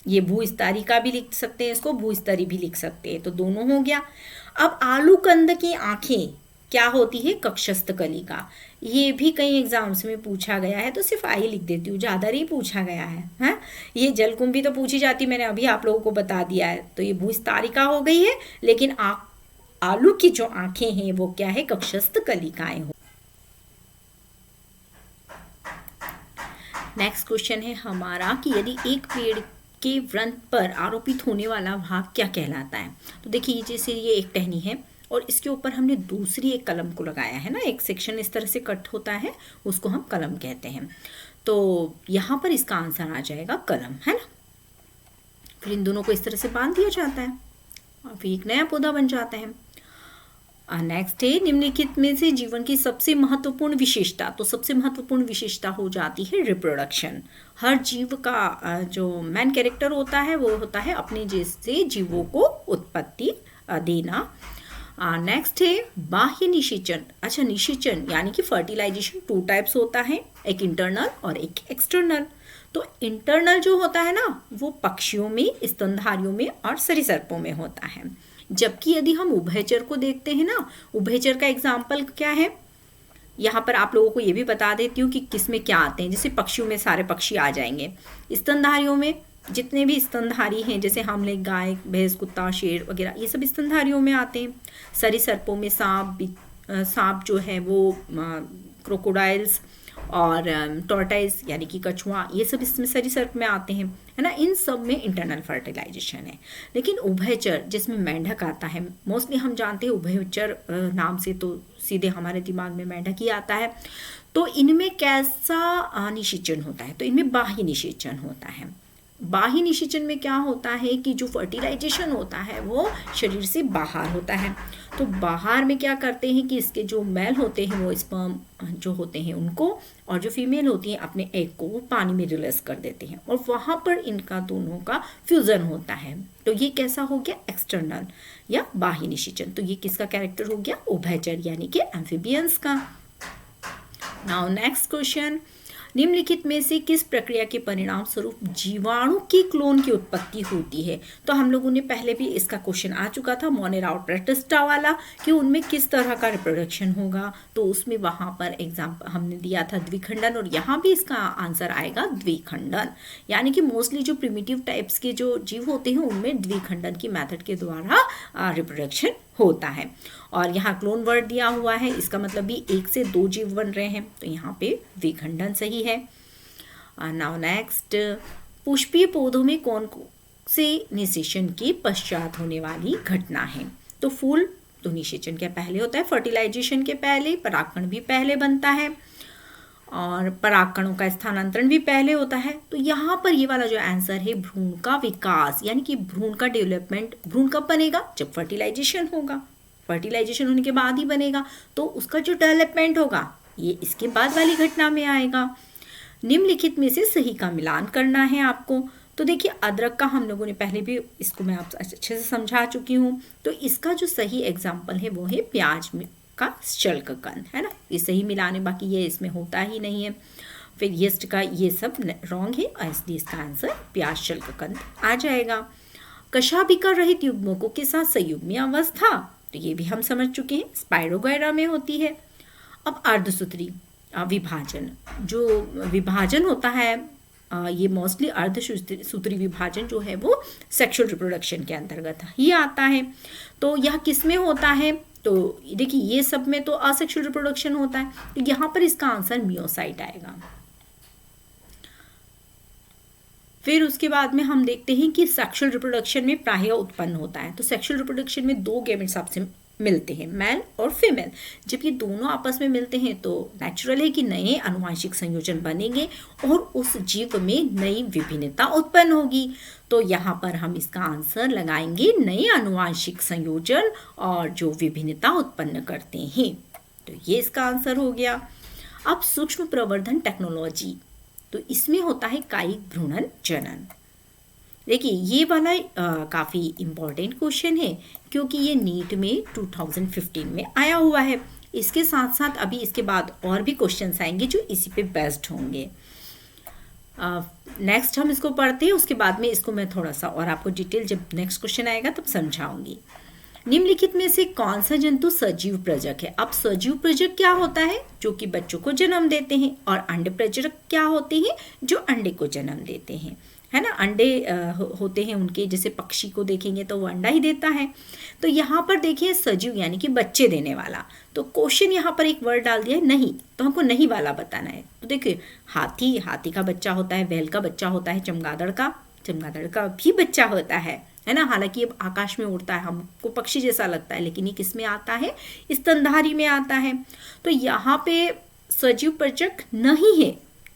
ये भूस्तरी का भी लिख सकते हैं, इसको भूस्तरी भी लिख सकते हैं, तो दोनों हो गया। अब आलू कंद की आंखें क्या होती है, कक्षस्थ कलिका। ये भी कई एग्जाम्स में पूछा गया है, तो सिर्फ आई लिख देती हूँ, ज़्यादा नहीं पूछा गया है। ये जलकुंभी तो पूछी जाती, मैंने अभी आप लोगों को बता दिया है, तो ये भूस्तारिका हो गई है। लेकिन आलू की जो आंखें हैं वो क्या है, कक्षस्थ कलिकाएं हो। नेक्स्ट क्वेश्चन है हमारा कि यदि एक पेड़ के वृंत पर आरोपित होने वाला भाग क्या कहलाता है। तो देखिए, जैसे ये एक टहनी है और इसके ऊपर हमने दूसरी एक कलम को लगाया है ना, एक सेक्शन इस तरह से कट होता है, उसको हम कलम कहते हैं। तो यहाँ पर इसका आंसर आ जाएगा कलम, है ना। फिर इन दोनों को इस तरह से बांध दिया जाता है और फिर एक नया पौधा बन जाता है। नेक्स्ट है, निम्नलिखित में से जीवन की सबसे महत्वपूर्ण विशेषता। तो सबसे महत्वपूर्ण विशेषता हो जाती है रिप्रोडक्शन। हर जीव का जो मेन कैरेक्टर होता है वो होता है अपने जैसे जीवों को उत्पत्ति देना। नेक्स्ट है बाह्य निषेचन। अच्छा, निषेचन यानी कि फर्टिलाइजेशन 2 टाइप्स होता है, एक इंटरनल और एक एक्सटर्नल। तो इंटरनल जो होता है ना, वो पक्षियों में, स्तनधारियों में और सरीसृपों में होता है। जबकि यदि हम उभयचर को देखते हैं ना, उभयचर का एग्जाम्पल क्या है, यहाँ पर आप लोगों को ये भी बता देती हूँ कि किस में क्या आते हैं। जैसे पक्षियों में सारे पक्षी आ जाएंगे, स्तनधारियों में जितने भी स्तनधारी हैं, जैसे हमले, गाय, भैंस, कुत्ता, शेर वगैरह, ये सब स्तनधारियों में आते हैं। सरीसृपों में सांप जो है वो क्रोकोडाइल्स और टॉर्टाइज यानी कि कछुआ, ये सब इसमें सरीसृप में आते हैं, है ना। इन सब में इंटरनल फर्टिलाइजेशन है। लेकिन उभयचर जिसमें मेंढक आता है, मोस्टली हम जानते हैं उभयचर नाम से तो सीधे हमारे दिमाग में मेंढक ही आता है। तो इनमें कैसा निषेचन होता है, तो इनमें बाह्य निषेचन होता है। बाह्य निषेचन में क्या होता है कि जो फर्टिलाइजेशन होता है वो शरीर से बाहर होता है। तो बाहर में क्या करते हैं कि इसके जो मेल होते हैं वो स्पर्म जो होते हैं उनको, और जो फीमेल होती है अपने एग को वो पानी में रिलीज कर देते हैं और वहाँ पर इनका दोनों का फ्यूजन होता है। तो ये कैसा हो गया, एक्सटर्नल या बाह्य निषेचन। तो ये किसका कैरेक्टर हो गया, उभयचर यानी कि एम्फीबियंस का। नाउ नेक्स्ट क्वेश्चन, निम्नलिखित में से किस प्रक्रिया के परिणाम स्वरूप जीवाणु की क्लोन की उत्पत्ति होती है? तो हम लोगों ने पहले भी इसका क्वेश्चन आ चुका था मोनेरा और प्रेटिस्टा वाला कि उनमें किस तरह का रिप्रोडक्शन होगा, तो उसमें वहाँ पर एग्जाम्पल हमने दिया था द्विखंडन, और यहाँ भी इसका आंसर आएगा द्विखंडन। यानी कि मोस्टली जो प्रिमिटिव टाइप्स के जो जीव होते हैं उनमें द्विखंडन की मेथड के द्वारा रिप्रोडक्शन होता है। और यहाँ क्लोन वर्ड दिया हुआ है, इसका मतलब भी 1 से 2 जीव बन रहे हैं, तो यहाँ पे द्विखंडन सही है। नाउ नेक्स्ट, पुष्पीय पौधों में कौन से निषेचन के पश्चात होने वाली घटना है? तो फूल तो निषेचन के पहले होता है, फर्टिलाइजेशन के पहले, परागकण भी पहले बनता है और परागकणों का स्थानांतरण भी पहले होता है। तो यहाँ पर ये वाला जो आंसर है भ्रूण का विकास, यानी कि भ्रूण का डेवलपमेंट, भ्रूण कब बनेगा? जब फर्टिलाइजेशन होगा, फर्टिलाइजेशन होने के बाद ही बनेगा, तो उसका जो डेवलपमेंट होगा ये इसके बाद वाली घटना में आएगा। निम्नलिखित में से सही का मिलान करना है आपको। तो देखिए अदरक का हम लोगों ने पहले भी इसको मैं आपसे अच्छे से समझा चुकी हूँ, तो इसका जो सही एग्जाम्पल है वो है प्याज का शल्ककंद, है ना, ये सही मिलान है, बाकी ये इसमें होता ही नहीं है। फिर यीस्ट का ये सब रॉन्ग है, और इसलिए इसका आंसर प्याज शल्ककंद आ जाएगा। कशाभिका रहित युग्मकों के साथ संयुग्मी अवस्था, तो ये भी हम समझ चुके हैं, स्पाइरोगोयरा में होती है। अब अर्धसूत्री विभाजन, जो विभाजन होता है ये मोस्टली अर्धसूत्री विभाजन जो है वो सेक्सुअल रिप्रोडक्शन के अंतर्गत ही आता है। तो यह किस में होता है? तो देखिए ये सब में तो असेक्सुअल रिप्रोडक्शन होता है, तो यहाँ पर इसका आंसर मियोसाइट आएगा। फिर उसके बाद में हम देखते हैं कि सेक्सुअल रिप्रोडक्शन में प्रायः उत्पन्न होता है। तो सेक्सुअल रिप्रोडक्शन में 2 गैमेट्स आपसे मिलते हैं, मेल और फीमेल। जब ये दोनों आपस में मिलते हैं तो नेचुरल है कि नए आनुवांशिक संयोजन बनेंगे और उस जीव में नई विभिन्नता उत्पन्न होगी। तो यहाँ पर हम इसका आंसर लगाएंगे नए आनुवांशिक संयोजन और जो विभिन्नता उत्पन्न करते हैं, तो ये इसका आंसर हो गया। अब सूक्ष्म प्रवर्धन टेक्नोलॉजी, तो इसमें होता है कायिक भ्रूणन जनन। देखिए ये वाला काफ़ी इम्पॉर्टेंट क्वेश्चन है क्योंकि ये नीट में 2015 में आया हुआ है। इसके साथ साथ अभी इसके बाद और भी क्वेश्चंस आएंगे जो इसी पे बेस्ड होंगे। नेक्स्ट हम इसको पढ़ते हैं, उसके बाद में इसको मैं थोड़ा सा और आपको डिटेल जब नेक्स्ट क्वेश्चन आएगा तब समझाऊंगी। निम्नलिखित में से कौन सा जंतु सजीव प्रजक है? अब सजीव प्रजक क्या होता है? जो कि बच्चों को जन्म देते हैं। और अंडे प्रजक क्या होते हैं? जो अंडे को जन्म देते हैं, है ना। अंडे होते हैं उनके, जैसे पक्षी को देखेंगे तो वो अंडा ही देता है। तो यहाँ पर देखिए सजीव यानी कि बच्चे देने वाला। तो क्वेश्चन यहाँ पर एक वर्ड डाल दिया है नहीं, तो हमको नहीं वाला बताना है। तो देखिए हाथी का बच्चा होता है, बैल का बच्चा होता है, चमगादड़ का भी बच्चा होता है ना। हालांकि ये आकाश में उड़ता है, हमको पक्षी जैसा लगता है, लेकिन ये किस में आता है? स्तनधारी में आता है। तो यहाँ पे सजीव प्रजक नहीं है,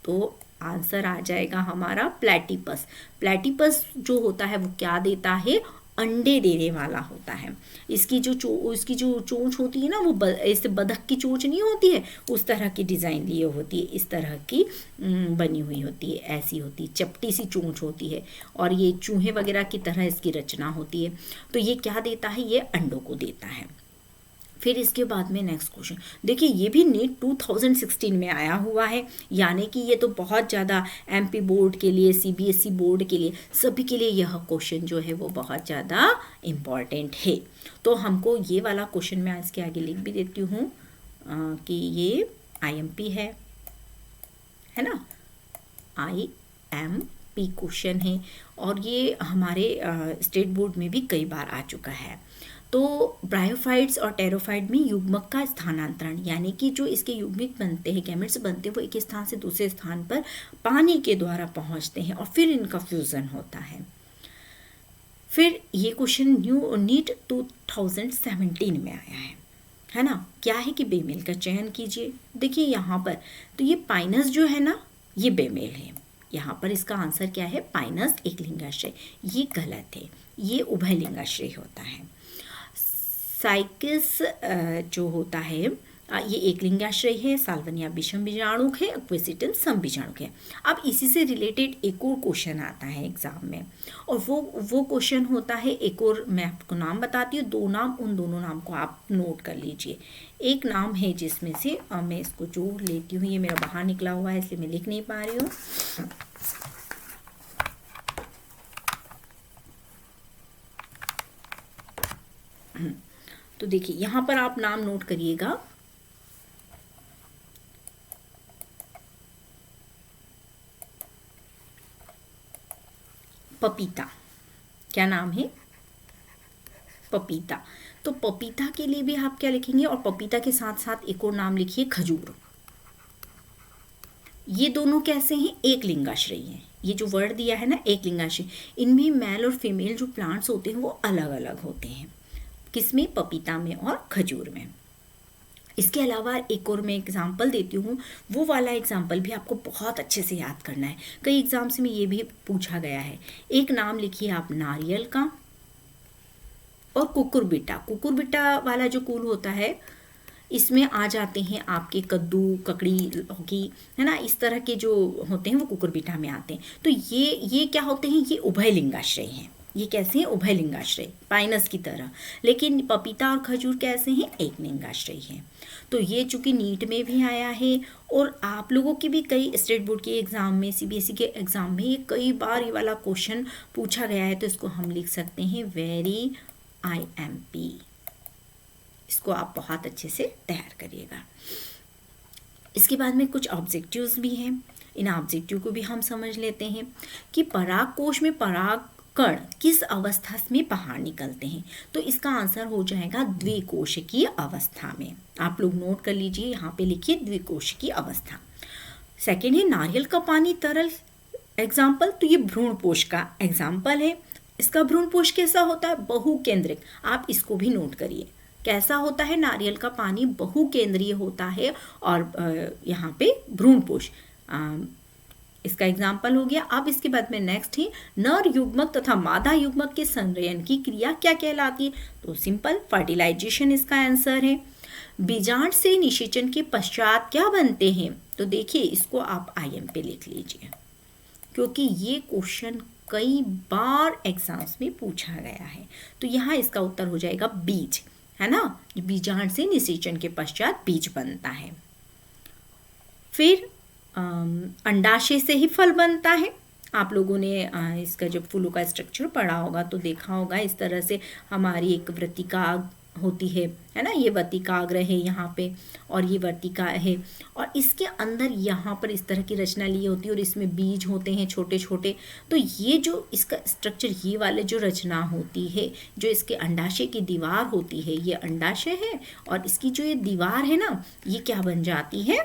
तो आंसर आ जाएगा हमारा प्लेटिपस। प्लेटिपस जो होता है वो क्या देता है? अंडे देने वाला होता है। इसकी जो चोंच होती है ना, वो ऐसे बतख की चोंच नहीं होती है, उस तरह की डिज़ाइन लिए होती है, इस तरह की बनी हुई होती है, ऐसी होती है, चपटी सी चोंच होती है और ये चूहे वगैरह की तरह इसकी रचना होती है। तो ये क्या देता है? ये अंडों को देता है। फिर इसके बाद में नेक्स्ट क्वेश्चन देखिए, ये भी नीट 2016 में आया हुआ है, यानी कि ये तो बहुत ज़्यादा एमपी बोर्ड के लिए, सीबीएसई बोर्ड के लिए, सभी के लिए यह क्वेश्चन जो है वो बहुत ज़्यादा इम्पॉर्टेंट है। तो हमको ये वाला क्वेश्चन मैं इसके आगे लिख भी देती हूँ कि ये आईएमपी है ना, आईएमपी क्वेश्चन है और ये हमारे स्टेट बोर्ड में भी कई बार आ चुका है। तो ब्रायोफाइट्स और टेरोफाइट में युग्मक का स्थानांतरण, यानी कि जो इसके युग्मिक बनते हैं, गैमेट्स बनते हैं, वो एक स्थान से दूसरे स्थान पर पानी के द्वारा पहुंचते हैं और फिर इनका फ्यूजन होता है। फिर ये क्वेश्चन नीट 2017 में आया है ना। क्या है कि बेमेल का चयन कीजिए। देखिए यहाँ पर तो ये पाइनस जो है ना, ये बेमेल है। यहाँ पर इसका आंसर क्या है? पाइनस एक लिंगाश्रय। ये गलत है, ये उभय लिंगाश्रय होता है। साइकिस जो होता है ये एक लिंगाश्रय है, साल्वनिया विषम बीजाणुक है, क्वेसिटन सम बीजाणुक है। अब इसी से रिलेटेड एक और क्वेश्चन आता है एग्जाम में, और वो क्वेश्चन होता है, एक और मैं आपको नाम बताती हूँ, 2 नाम, उन दोनों नाम को आप नोट कर लीजिए। एक नाम है जिसमें से मैं इसको जोड़ लेती हूँ, ये मेरा बाहर निकला हुआ है इसलिए मैं लिख नहीं पा रही हूँ। तो देखिए यहाँ पर आप नाम नोट करिएगा, पपीता। क्या नाम है? पपीता। तो पपीता के लिए भी आप क्या लिखेंगे, और पपीता के साथ साथ एक और नाम लिखिए, खजूर। ये दोनों कैसे हैं? एक लिंगाश्रयी हैं। ये जो वर्ड दिया है ना, एक लिंगाश्रयी, इनमें मेल और फीमेल जो प्लांट्स होते हैं वो अलग अलग होते हैं। किसमें? पपीता में और खजूर में। इसके अलावा एक और मैं एग्जाम्पल देती हूँ, वो वाला एग्जाम्पल भी आपको बहुत अच्छे से याद करना है। कई एग्जाम्स में ये भी पूछा गया है। एक नाम लिखिए आप नारियल का, और कुकुरबिटा। कुकुरबिटा वाला जो कुल होता है, इसमें आ जाते हैं आपके कद्दू, ककड़ी, लौकी, है ना, इस तरह के जो होते हैं वो कुकुरबिटा में आते हैं। तो ये क्या होते हैं? ये उभय लिंगाश्रय हैं। ये कैसे हैं? उभय लिंगाश्रय, पाइनस की तरह। लेकिन पपीता और खजूर कैसे हैं? एक लिंगाश्रय हैं। तो ये चूंकि नीट में भी आया है, और आप लोगों की भी कई स्टेट बोर्ड के एग्जाम में, सीबीएसई के एग्जाम में ये कई बार ये वाला क्वेश्चन पूछा गया है। तो इसको हम लिख सकते हैं वेरी IMP। इसको आप बहुत अच्छे से तैयार करिएगा। इसके बाद में कुछ ऑब्जेक्टिव्स भी हैं। इन ऑब्जेक्टिव को भी हम समझ लेते हैं कि पराग कोश में परागकण किस अवस्था में बाहर निकलते हैं। तो इसका आंसर हो जाएगा द्विकोशिकीय अवस्था में। आप लोग नोट कर लीजिए, यहाँ पे लिखिए द्विकोशिकीय अवस्था। सेकेंड है नारियल का पानी तरल। एग्जाम्पल, तो ये भ्रूणपोष का एग्जाम्पल है। इसका भ्रूणपोष कैसा होता है? बहुकेंद्रिक। आप इसको भी नोट करिए, कैसा होता है? नारियल का पानी बहुकेंद्रीय होता है, और यहाँ पे भ्रूणपोष इसका एग्जाम्पल हो गया। अब इसके बाद में नेक्स्ट है नर युग्मक तथा मादा युग्मक के संचयन की क्रिया क्या कहलाती है? तो सिंपल, फर्टिलाइजेशन इसका आंसर है। बीजांड से निषेचन के पश्चात क्या बनते हैं? तो देखिए इसको आप IM पे लिख लीजिए, क्योंकि ये क्वेश्चन कई बार एग्जाम्स में पूछा गया है। तो यहाँ इसका उत्तर हो जाएगा बीज, है ना। बीजांड से निषेचन के पश्चात बीज बनता है। फिर अंडाशय से ही फल बनता है। आप लोगों ने इसका जब फूलों का स्ट्रक्चर पढ़ा होगा तो देखा होगा, इस तरह से हमारी एक वृत्तिका होती है ना, ये वर्तिकाग्र है यहाँ पे, और ये वर्तिका है, और इसके अंदर यहाँ पर इस तरह की रचना ली होती है, और इसमें बीज होते हैं छोटे छोटे। तो ये जो इसका स्ट्रक्चर, ये वाले जो रचना होती है, जो इसके अंडाशय की दीवार होती है, ये अंडाशय है, और इसकी जो ये दीवार है ना, ये क्या बन जाती है?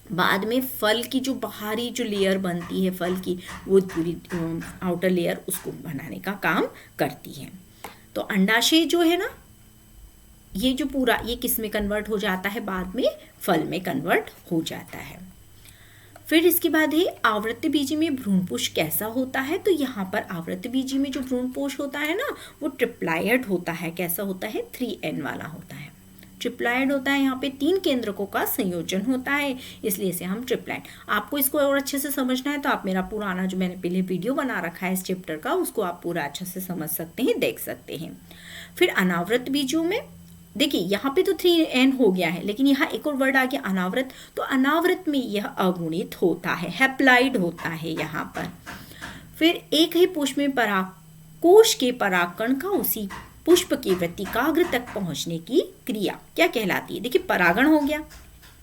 बाद में फल की जो बाहरी जो लेयर बनती है फल की, वो पूरी आउटर लेयर उसको बनाने का काम करती है। तो अंडाशय जो है ना, ये जो पूरा, ये किस में कन्वर्ट हो जाता है? बाद में फल में कन्वर्ट हो जाता है। फिर इसके बाद है आवृत्ति बीजी में भ्रूणपोष कैसा होता है? तो यहाँ पर आवृत्ति बीजी में जो भ्रूणपोष होता है ना, वो ट्रिप्लायड होता है। कैसा होता है? 3N वाला होता है। ट्रिप्लायड होता है। यहाँ पे 3 केंद्रकों का संयोजन होता है, इसलिए इसे हम ट्रिप्लायड। आपको इसको और अच्छे से समझना है तो आप मेरा पुराना जो मैंने पहले वीडियो बना रखा है इस चैप्टर का, उसको आप पूरा अच्छे से समझ सकते हैं, देख सकते हैं। फिर अनावृत बीजों में देखिए, यहाँ पे तो 3N हो गया है, लेकिन यहाँ एक और वर्ड आ गया अनावृत। तो अनावृत में यह अगुणित होता है, हैप्लाइड होता है यहाँ पर। फिर एक ही पुष्प में परागकोश के परागकण का उसी पुष्प के वृत्तिकाग्र तक पहुंचने की क्रिया क्या कहलाती है? देखिए, परागण हो गया,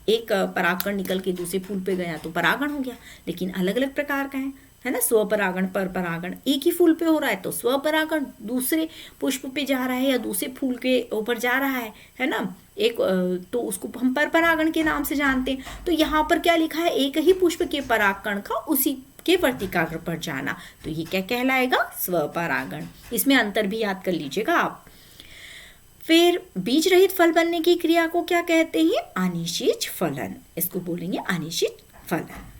एक परागकण निकल के दूसरे फूल पे गया तो परागण हो गया, लेकिन अलग अलग प्रकार का है ना। स्वपरागण, पर परागण। एक ही फूल पे हो रहा है तो स्वपरागण, दूसरे पुष्प पे जा रहा है या दूसरे फूल के ऊपर जा रहा है ना, एक तो उसको हम पर परागण के नाम से जानते हैं। तो यहाँ पर क्या लिखा है? एक ही पुष्प के परागकण का उसी के वर्तिकाग्र पर जाना, तो ये क्या कहलाएगा? स्वपरागण। इसमें अंतर भी याद कर लीजिएगा आप। फिर बीज रहित फल बनने की क्रिया को क्या कहते हैं? अनिषेच फलन। इसको बोलेंगे अनिषेच फलन।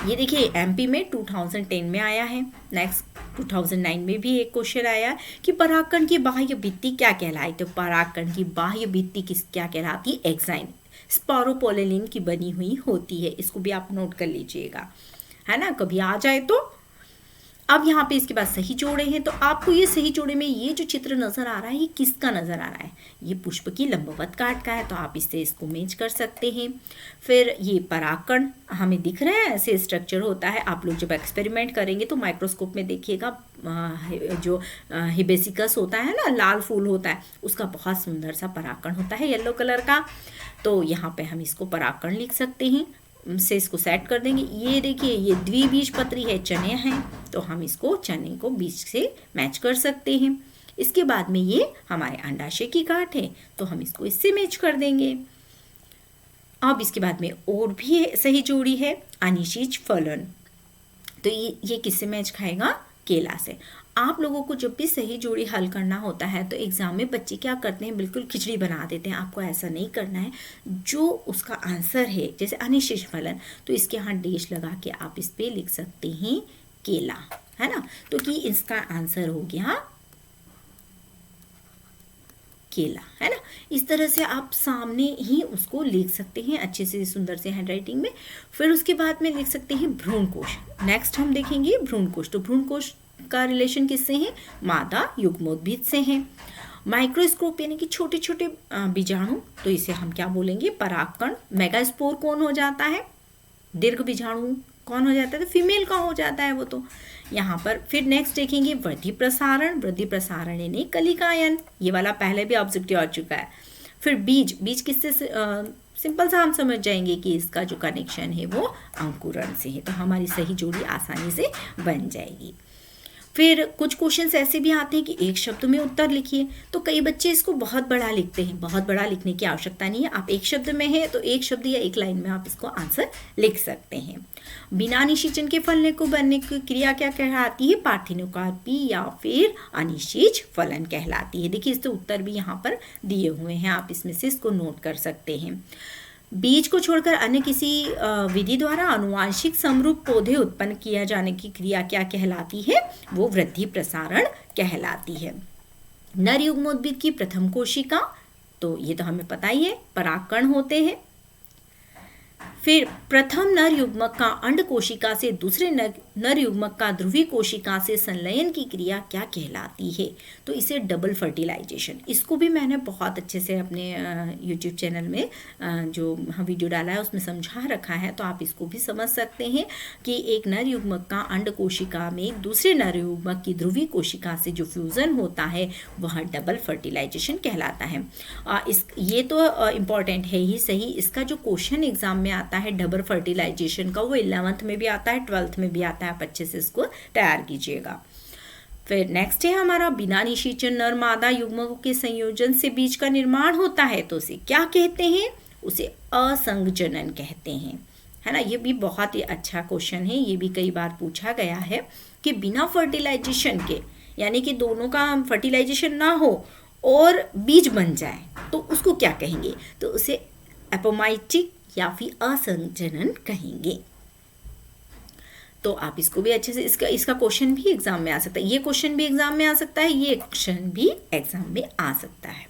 ये देखिए MP में 2010 में आया है। नेक्स्ट 2009 में भी एक क्वेश्चन आया कि परागकण की बाह्य भित्ति क्या कहलाई, तो परागकण की बाह्य भित्ति क्या कहलाती है, एक्साइन, स्पोरोपोलिन की बनी हुई होती है। इसको भी आप नोट कर लीजिएगा, है ना, कभी आ जाए तो। अब यहाँ पे इसके बाद सही जोड़े हैं, तो आपको ये सही जोड़े में ये जो चित्र नजर आ रहा है ये किसका नजर आ रहा है, ये पुष्प की लंबवत काट का है, तो आप इससे इसको मैच कर सकते हैं। फिर ये परागकण हमें दिख रहा है, ऐसे स्ट्रक्चर होता है। आप लोग जब एक्सपेरिमेंट करेंगे तो माइक्रोस्कोप में देखिएगा, जो हिबेसिकस होता है ना, लाल फूल होता है, उसका बहुत सुंदर सा परागकण होता है येलो कलर का। तो यहाँ पे हम इसको परागकण लिख सकते हैं, से इसको सेट कर देंगे। ये देखिए ये द्विबीजपत्री है, चने हैं, तो हम इसको चने को बीज से मैच कर सकते हैं। इसके बाद में ये हमारे अंडाशय की गांठ है, तो हम इसको इससे मैच कर देंगे। अब इसके बाद में और भी सही जोड़ी है, अनिषिज फलन, तो ये किससे मैच खाएगा, केला से। आप लोगों को जब भी सही जोड़ी हल करना होता है तो एग्जाम में बच्चे क्या करते हैं, बिल्कुल खिचड़ी बना देते हैं। आपको ऐसा नहीं करना है, जो उसका आंसर है, जैसे अनिश्चित फलन, तो इसके यहाँ डैश लगा के आप इस पे लिख सकते हैं केला, है ना, तो कि इसका आंसर हो गया केला, है ना। इस तरह से आप सामने ही उसको लिख सकते हैं अच्छे से, सुंदर से हैंडराइटिंग में। फिर उसके बाद में लिख सकते हैं भ्रूणकोश। नेक्स्ट हम देखेंगे भ्रूणकोश। तो भ्रूणकोश का रिलेशन किससे है, मादा युग्मोद्भिद से है। माइक्रोस्कोप यानी कि छोटे छोटे बीजाणु, तो इसे हम क्या बोलेंगे, परागकण। मेगास्पोर कौन हो जाता है, दीर्घ बीजाणु कौन हो जाता है, तो फीमेल का हो जाता है वो तो यहाँ पर। फिर नेक्स्ट देखेंगे वृद्धि प्रसारण। वृद्धि प्रसारण यानी कलिकायन, ये वाला पहले भी ऑब्जेक्टिव आ चुका है। फिर बीज, बीज किससे, सिंपल सा हम समझ जाएंगे कि इसका जो कनेक्शन है वो अंकुरण से है, तो हमारी सही जोड़ी आसानी से बन जाएगी। फिर कुछ क्वेश्चंस ऐसे भी आते हैं कि एक शब्द में उत्तर लिखिए, तो कई बच्चे इसको बहुत बड़ा लिखते हैं। बहुत बड़ा लिखने की आवश्यकता नहीं है, आप एक शब्द में है तो एक शब्द या एक लाइन में आप इसको आंसर लिख सकते हैं। बिना निषेचन के फलने को बनने की क्रिया क्या कहलाती है, पार्थिनोकार्पी या फिर अनिषेच फलन कहलाती है। देखिए इसके उत्तर भी यहाँ पर दिए हुए हैं, आप इसमें से इसको नोट कर सकते हैं। बीज को छोड़कर अन्य किसी विधि द्वारा आनुवांशिक समरूप पौधे उत्पन्न किया जाने की क्रिया क्या कहलाती है, वो वृद्धि प्रसारण कहलाती है। नर युग्मोद्भिद की प्रथम कोशिका, तो ये तो हमें पता ही है, परागकण होते हैं। फिर प्रथम नर युग्मक का अंड कोशिका से दूसरे नर युग्मक का ध्रुवी कोशिका से संलयन की क्रिया क्या कहलाती है, तो इसे डबल फर्टिलाइजेशन। इसको भी मैंने बहुत अच्छे से अपने यूट्यूब चैनल में जो वीडियो डाला है उसमें समझा रखा है, तो आप इसको भी समझ सकते हैं कि एक नर युग्मक का अंड कोशिका में दूसरे नर युग्मक की ध्रुवी कोशिका से जो फ्यूजन होता है वह डबल फर्टिलाइजेशन कहलाता है। ये तो इम्पॉर्टेंट है ही सही, इसका जो क्वेश्चन एग्जाम में आता है डबल फर्टिलाइजेशन का, वो 11th में भी आता है, 12th में भी आता है, आप अच्छे से इसको तैयार कीजिएगा। फिर नेक्स्ट है हमारा बिना निषेचन नर मादा युग्मकों के संयोजन से बीज का निर्माण होता है, तो उसे क्या कहते हैं, उसे असंजनन कहते हैं, है ना। ये भी बहुत ही अच्छा क्वेश्चन है, ये भी कई बार पूछा गया है कि बिना फर्टिलाइजेशन के, यानी कि दोनों का फर्टिलाइजेशन ना हो और बीज बन जाए तो उसको क्या कहेंगे, तो उसे एपोमाइटिक या फिर असंजनन कहेंगे। तो आप इसको भी अच्छे से, इसका क्वेश्चन भी एग्जाम में आ सकता है, ये क्वेश्चन भी एग्जाम में आ सकता है, ये क्वेश्चन भी एग्जाम में आ सकता है।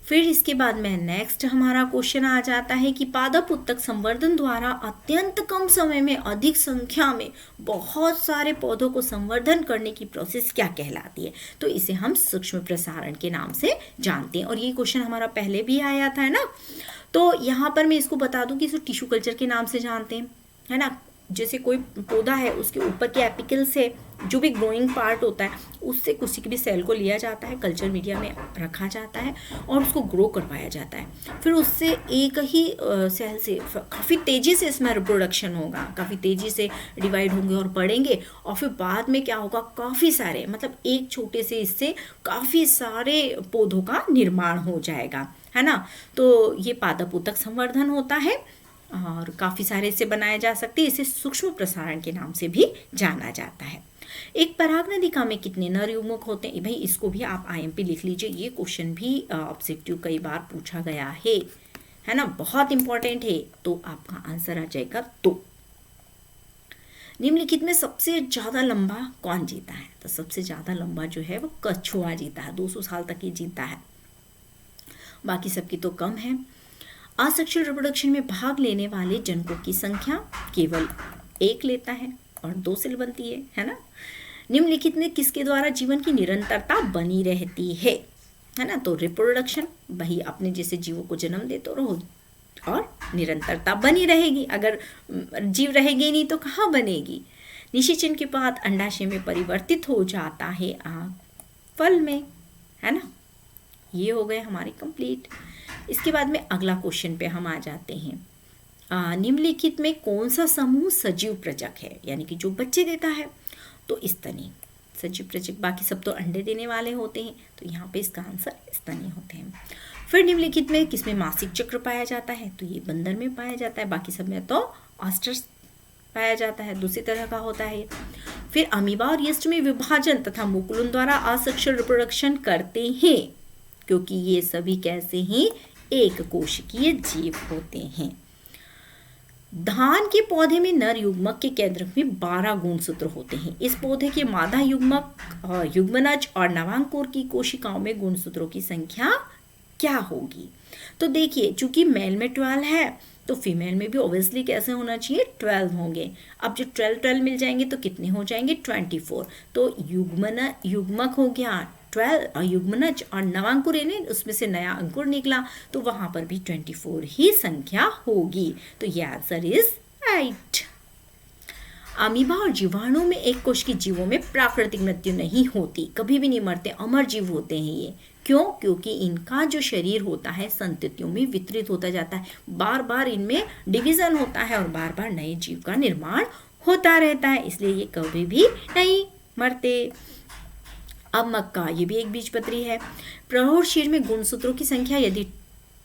फिर इसके बाद में नेक्स्ट हमारा क्वेश्चन आ जाता है कि पादप उत्तक संवर्धन द्वारा अत्यंत कम समय में अधिक संख्या में बहुत सारे पौधों को संवर्धन करने की प्रोसेस क्या कहलाती है, तो इसे हम सूक्ष्म प्रसारण के नाम से जानते हैं। और ये क्वेश्चन हमारा पहले भी आया था, है ना। तो यहाँ पर मैं इसको बता दूं कि इसको टिश्यू कल्चर के नाम से जानते हैं, है ना। जैसे कोई पौधा है उसके ऊपर के एपिकल से जो भी ग्रोइंग पार्ट होता है उससे किसी भी सेल को लिया जाता है, कल्चर मीडिया में रखा जाता है और उसको ग्रो करवाया जाता है। फिर उससे एक ही सेल से काफ़ी तेज़ी से इसमें रिप्रोडक्शन होगा, काफ़ी तेज़ी से डिवाइड होंगे और बढ़ेंगे, और फिर बाद में क्या होगा, काफ़ी सारे, मतलब एक छोटे से इससे काफ़ी सारे पौधों का निर्माण हो जाएगा, है ना। तो ये पादप उत्तक संवर्धन होता है और काफ़ी सारे इससे बनाए जा सकते हैं, इसे सूक्ष्म प्रसारण के नाम से भी जाना जाता है। एक पराग नलिका में कितने नर युग्मक होते हैं, भाई इसको भी आप IMP लिख लीजिए, ये क्वेश्चन भी ऑब्जेक्टिव कई बार पूछा गया है ना, बहुत इंपॉर्टेंट है, तो आपका आंसर आ जाएगा। तो निम्नलिखित में सबसे ज़्यादा लंबा कौन जीता है? तो सबसे ज़्यादा लंबा जो है वो कछुआ जीता है, 200 साल तक ही जीता है, बाकी सबकी तो कम है। असेक्सुअल रिप्रोडक्शन में भाग लेने वाले जनकों की संख्या केवल 1 लेता है और 2 से बनती है ना। निम्नलिखित में किसके द्वारा जीवन की निरंतरता बनी रहती है ना? तो रिप्रोडक्शन, वही अपने जैसे जीवों को जन्म देते रहो और निरंतरता बनी रहेगी। अगर जीव रहेगी नहीं तो कहाँ बनेगी? निषेचन के बाद अंडाशय में परिवर्तित हो जाता है आग फल में, है ना। ये हो गए हमारे कंप्लीट। इसके बाद में अगला क्वेश्चन पे हम आ जाते हैं। निम्नलिखित में कौन सा समूह सजीव प्रजक है, यानी कि जो बच्चे देता है? तो स्तनी सजीव प्रजक, बाकी सब तो अंडे देने वाले होते हैं, तो यहाँ पे इसका आंसर स्तनी होते हैं। फिर निम्नलिखित में किसमें मासिक चक्र पाया जाता है? तो ये बंदर में पाया जाता है, बाकी सब में तो ऑस्टर्स पाया जाता है, दूसरी तरह का होता है। फिर अमीबा और यीस्ट में विभाजन तथा मुकुलन द्वारा असेक्सुअल रिप्रोडक्शन करते हैं, क्योंकि ये सभी कैसे हैं? एक कोशिकीय जीव होते हैं। धान के पौधे में नर युग्मक के केंद्र में 12 गुणसूत्र होते हैं। इस पौधे के मादा युग्मक, युग्मनज और नवांकुर की कोशिकाओं में गुणसूत्रों की संख्या क्या होगी? तो देखिए, चूंकि मेल में 12 है तो फीमेल में भी ऑब्वियसली कैसे होना चाहिए? 12 होंगे। अब जो 12 मिल जाएंगे तो कितने हो जाएंगे? 24। तो युग्मक हो गया 12 और युग्मनज और नवांकुर यानी उसमें से नया अंकुर निकला, तो वहां पर भी 24 ही संख्या होगी। तो ये आंसर इज राइट। अमीबा और जीवाणु में एक कोश के जीवों में प्राकृतिक मृत्यु नहीं होती, कभी भी नहीं मरते, अमर जीव होते हैं ये। क्यों? क्योंकि इनका जो शरीर होता है संततियों में वितरित होता जाता है, बार बार इनमें डिवीजन होता है और बार बार नए जीव का निर्माण होता रहता है, इसलिए ये कभी भी नहीं मरते। अब मक्का, ये भी एक बीजपत्री है। प्रौढ़ शीर में गुणसूत्रों की संख्या यदि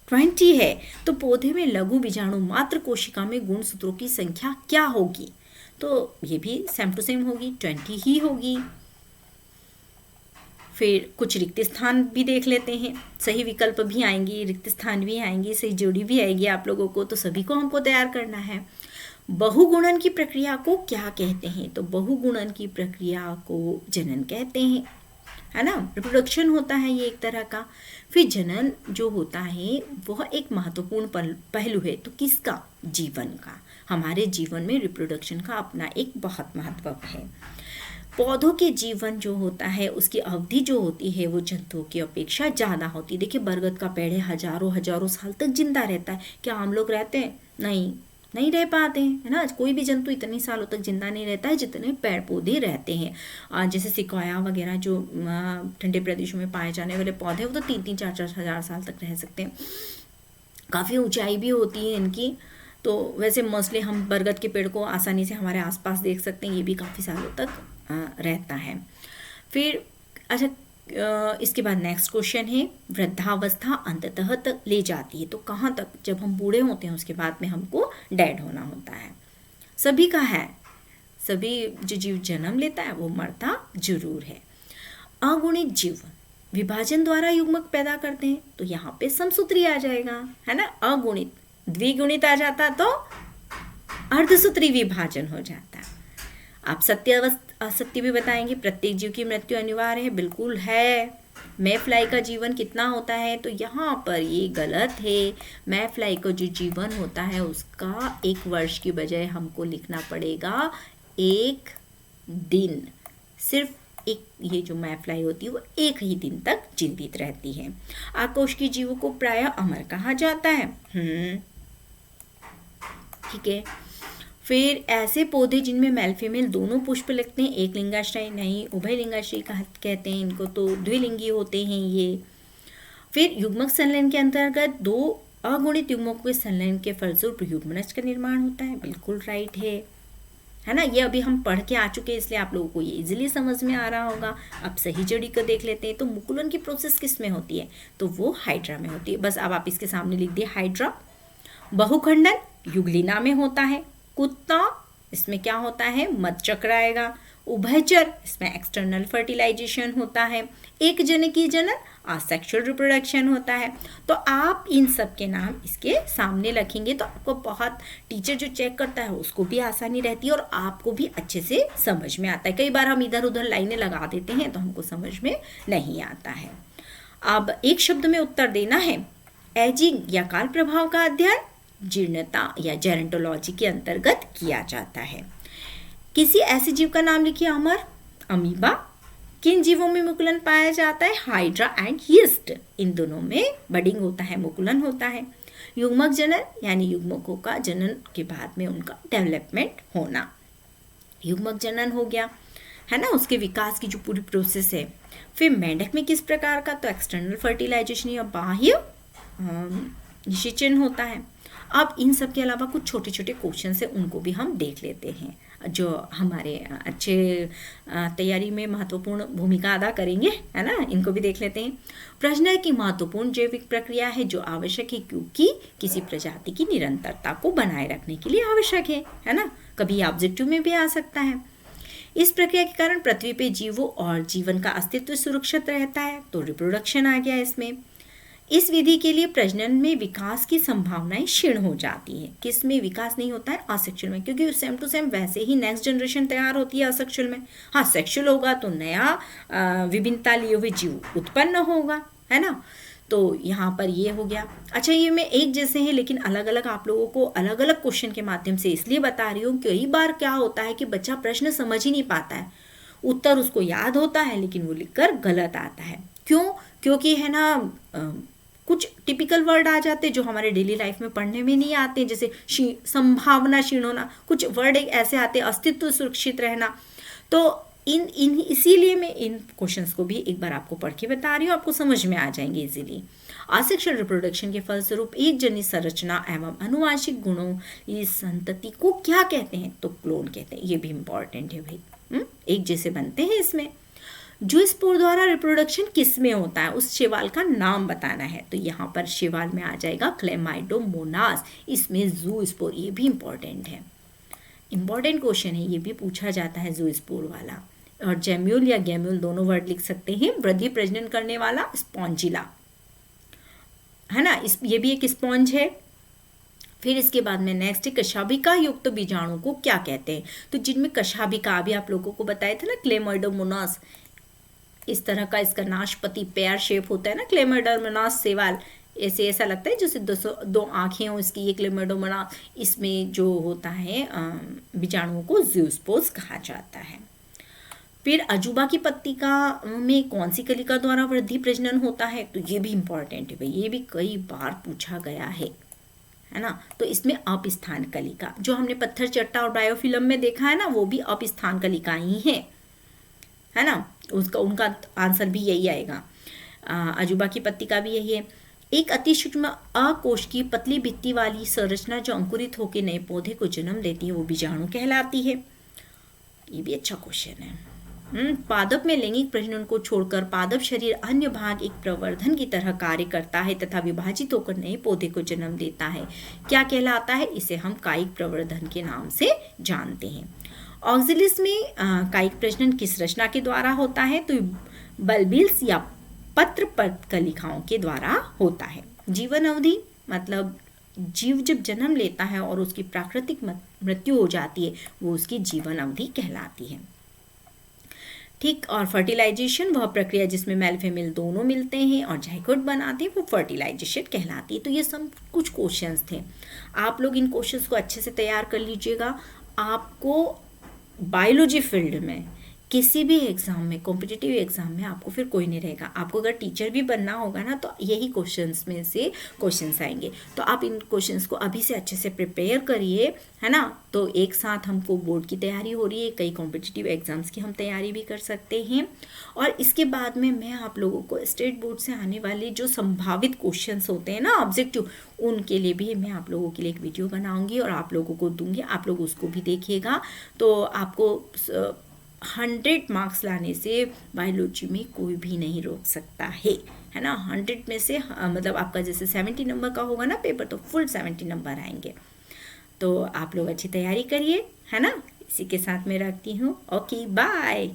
20 है तो पौधे में लघु बीजाणु मात्र कोशिका में गुणसूत्रों की संख्या क्या होगी? तो ये भी सेम टू सेम होगी, 20 ही होगी। फिर कुछ रिक्त स्थान भी देख लेते हैं, सही विकल्प भी आएंगी, रिक्त स्थान भी आएंगी, सही जोड़ी भी आएगी आप लोगों को, तो सभी को हमको तैयार करना है। बहुगुणन की प्रक्रिया को क्या कहते हैं? तो बहुगुणन की प्रक्रिया को जनन कहते हैं, है ना। रिप्रोडक्शन होता है ये एक तरह का। फिर जनन जो होता है वह एक महत्वपूर्ण पहलू है, तो किसका? जीवन का। हमारे जीवन में रिप्रोडक्शन का अपना एक बहुत महत्व है। पौधों के जीवन जो होता है उसकी अवधि जो होती है वो जंतुओं की अपेक्षा ज़्यादा होती है। देखिए, बरगद का पेड़ है, हजारों साल तक जिंदा रहता है। क्या हम लोग रहते हैं? नहीं रह पाते हैं, है ना। कोई भी जंतु इतने सालों तक जिंदा नहीं रहता है जितने पेड़ पौधे रहते हैं। जैसे सिकोया वगैरह जो ठंडे प्रदेशों में पाए जाने वाले पौधे, वो तो 3-3, 4-4 हजार साल तक रह सकते हैं। काफ़ी ऊंचाई भी होती है इनकी। तो वैसे मोस्टली हम बरगद के पेड़ को आसानी से हमारे आसपास देख सकते हैं, ये भी काफ़ी सालों तक रहता है। फिर अच्छा, इसके बाद नेक्स्ट क्वेश्चन है, वृद्धावस्था अंततः तक ले जाती है, तो कहाँ तक? जब हम बूढ़े होते हैं उसके बाद में हमको डेड होना होता है। सभी का है, सभी जो जीव जन्म लेता है वो मरता जरूर है। अगुणित जीव विभाजन द्वारा युग्मक पैदा करते हैं, तो यहाँ पे समसूत्री आ जाएगा, है ना। अगुणित, द्विगुणित आ जाता तो अर्धसूत्री विभाजन हो जाता। आप सत्य असत्य भी बताएंगे। प्रत्येक जीव की मृत्यु अनिवार्य है, बिल्कुल है। मैं फ्लाई का जीवन कितना होता है? तो यहाँ पर ये गलत है। मैं फ्लाई का जो जीवन होता है उसका 1 वर्ष की बजाय हमको लिखना पड़ेगा 1 दिन। सिर्फ एक, ये जो मैं फ्लाई होती है वो 1 ही दिन तक जीवित रहती है। आकोश के जीवों को प्रायः अमर कहा जाता है। ठीक है। फिर ऐसे पौधे जिनमें मेल फीमेल दोनों पुष्प लगते हैं, एक लिंगाश्रय नहीं, उभय लिंगाश्रय कहते हैं इनको, तो द्विलिंगी होते हैं ये। फिर युग्मक संलयन के अंतर्गत 2 अगुणित युग्मकों के संलयन के फलस्वरूप युग्मनज का निर्माण होता है, बिल्कुल राइट है ना। ये अभी हम पढ़ के आ चुके हैं, इसलिए आप लोगों को ये इजीली समझ में आ रहा होगा। अब सही जोड़ी को देख लेते हैं। तो मुकुलन की प्रोसेस किस में होती है? तो वो हाइड्रा में होती है। बस अब आप इसके सामने लिख दिए हाइड्रा। बहुखंडन युगलिना में होता है। कुत्ता, इसमें क्या होता है? मध चक्र आएगा। उभयचर, इसमें एक्सटर्नल फर्टिलाइजेशन होता है। एक जनकी जनन, आसेक्सुअल रिप्रोडक्शन होता है। तो आप इन सब के नाम इसके सामने रखेंगे तो आपको बहुत, टीचर जो चेक करता है उसको भी आसानी रहती है और आपको भी अच्छे से समझ में आता है। कई बार हम इधर उधर लाइनें लगा देते हैं तो हमको समझ में नहीं आता है। अब एक शब्द में उत्तर देना है। एजिंग या काल प्रभाव का अध्ययन जीर्णता या जेरेंटोलॉजी के अंतर्गत किया जाता है। किसी ऐसे जीव का नाम लिखिए अमर। अमीबा। किन जीवों में मुकुलन पाया जाता है? हाइड्रा एंड यीस्ट, इन दोनों में बडिंग होता है, मुकुलन होता है। युग्मक जनन यानी युग्मकों का जनन के बाद में उनका डेवलपमेंट होना, युग्मक जनन हो गया, है ना, उसके विकास की जो पूरी प्रोसेस है। फिर मेंढक में किस प्रकार का? तो एक्सटर्नल फर्टिलाइजेशन या बाह्य निषेचन होता है। अब इन सब के अलावा कुछ छोटे छोटे क्वेश्चन है, उनको भी हम देख लेते हैं जो हमारे अच्छे तैयारी में महत्वपूर्ण भूमिका अदा करेंगे, है ना। इनको भी देख लेते हैं। प्रजनन की महत्वपूर्ण जैविक प्रक्रिया है जो आवश्यक है क्योंकि किसी प्रजाति की निरंतरता को बनाए रखने के लिए आवश्यक है ना। कभी ऑब्जेक्टिव में भी आ सकता है। इस प्रक्रिया के कारण पृथ्वी पे जीवों और जीवन का अस्तित्व सुरक्षित रहता है, तो रिप्रोडक्शन आ गया इसमें। इस विधि के लिए प्रजनन में विकास की संभावनाएं क्षीण हो जाती है। किस में विकास नहीं होता है? असेक्सुअल में, क्योंकि सेम टू सेम वैसे ही नेक्स्ट जनरेशन तैयार होती है असेक्सुअल में। हाँ, सेक्सुअल होगा तो नया विभिन्नता लिए हुए जीव उत्पन्न होगा, है ना। तो यहाँ पर ये हो गया। अच्छा, ये मैं एक जैसे हैं लेकिन अलग अलग आप लोगों को अलग अलग क्वेश्चन के माध्यम से इसलिए बता रही हूँ। कई बार क्या होता है कि बच्चा प्रश्न समझ ही नहीं पाता है, उत्तर उसको याद होता है लेकिन वो लिखकर गलत आता है। क्यों? क्योंकि है ना कुछ टिपिकल वर्ड आ जाते हैं जो हमारे डेली लाइफ में पढ़ने में नहीं आते, जैसे संभावना क्षीण होना, कुछ वर्ड ऐसे आते हैं, अस्तित्व सुरक्षित रहना। तो इन इसीलिए मैं इन क्वेश्चंस को भी एक बार आपको पढ़ के बता रही हूँ, आपको समझ में आ जाएंगे इजीली। असेक्सुअल रिप्रोडक्शन के फलस्वरूप एक जनित संरचना एवं अनुवांशिक गुणों इस संतति को क्या कहते हैं? तो क्लोन कहते हैं। ये भी इंपॉर्टेंट है भाई, एक जैसे बनते हैं इसमें। जूस्पोर द्वारा रिप्रोडक्शन किस में होता है? उस शैवाल का नाम बताना है। तो यहाँ पर शैवाल में आ जाएगा क्लेमाइडोमोनास, इसमें जूस्पोर। ये भी इंपॉर्टेंट है, इंपॉर्टेंट क्वेश्चन है, ये भी पूछा जाता है जूस्पोर वाला। और जेम्यूल या गैम्यूल दोनों वर्ड लिख सकते हैं। वृद्धि प्रजनन करने वाला स्पॉन्जिला, है ना, ये भी एक स्पॉन्ज है। फिर इसके बाद में नेक्स्ट कशाभिका युक्त बीजाणु को क्या कहते हैं? तो जिनमें कशाभिका, अभी आप लोगों को बताया था ना, क्लेमाइडोमोनास, इस तरह का इसका नाशपति पेयर शेप होता है ना, क्लेमाइडोमोनास शैवाल, ऐसा लगता है जैसे दो आंखें हो इसकी, ये क्लेमाइडोमोनास। इसमें जो होता है बीजाणुओं को जूस्पोर्स कहा जाता है। फिर अजूबा की पत्तिका में कौन सी कलिका द्वारा वृद्धि प्रजनन होता है? तो ये भी इंपॉर्टेंट है भाई, ये भी कई बार पूछा गया है ना। तो इसमें अपस्थान कलिका, जो हमने पत्थर चट्टा और बायोफिल्म में देखा है ना, वो भी अपस्थान कलिका ही है ना। उनका आंसर भी यही आएगा। अजूबा की पत्तिका भी यही है। एक अति सूक्ष्म अकोशिकीय पतली भित्ति वाली संरचना जो अंकुरित होकर नए पौधे को जन्म देती है वो बीजाणु कहलाती है। ये भी अच्छा क्वेश्चन है। पादप में लैंगिक प्रजनन को छोड़कर पादप शरीर अन्य भाग एक प्रवर्धन की तरह कार्य करता है तथा विभाजित होकर नए पौधे को जन्म देता है। क्या कहलाता है? इसे हम कायिक प्रवर्धन के नाम से जानते हैं। ऑक्सिलिस में कायिक प्रजनन किस रचना के द्वारा होता है? तो बल्बिल्स या पत्र कलिकाओं के द्वारा होता है। जीवन अवधि मतलब जीव जब जन्म लेता है और उसकी प्राकृतिक मृत्यु हो जाती है वो उसकी जीवन अवधि कहलाती है। ठीक। और फर्टिलाइजेशन वह प्रक्रिया जिसमें मेल फीमेल दोनों मिलते हैं और जाइगोट बनाते हैं, वो फर्टिलाइजेशन कहलाती है। तो ये सब कुछ क्वेश्चंस थे, आप लोग इन क्वेश्चंस को अच्छे से तैयार कर लीजिएगा। आपको बायोलॉजी फील्ड में किसी भी एग्ज़ाम में, कॉम्पिटिटिव एग्ज़ाम में आपको फिर कोई नहीं रहेगा। आपको अगर टीचर भी बनना होगा ना तो यही क्वेश्चंस में से क्वेश्चंस आएंगे। तो आप इन क्वेश्चंस को अभी से अच्छे से प्रिपेयर करिए, है ना। तो एक साथ हमको बोर्ड की तैयारी हो रही है, कई कॉम्पिटिटिव एग्ज़ाम्स की हम तैयारी भी कर सकते हैं। और इसके बाद में मैं आप लोगों को स्टेट बोर्ड से आने वाले जो संभावित क्वेश्चंस होते हैं ना ऑब्जेक्टिव, उनके लिए भी मैं आप लोगों के लिए एक वीडियो बनाऊँगी और आप लोगों को दूँगी, आप लोग उसको भी देखिएगा। तो आपको 100 मार्क्स लाने से बायोलॉजी में कोई भी नहीं रोक सकता है ना। 100 में से मतलब आपका जैसे 70 नंबर का होगा ना पेपर, तो फुल 70 नंबर आएंगे। तो आप लोग अच्छी तैयारी करिए, है ना। इसी के साथ मैं रखती हूँ। Okay, bye.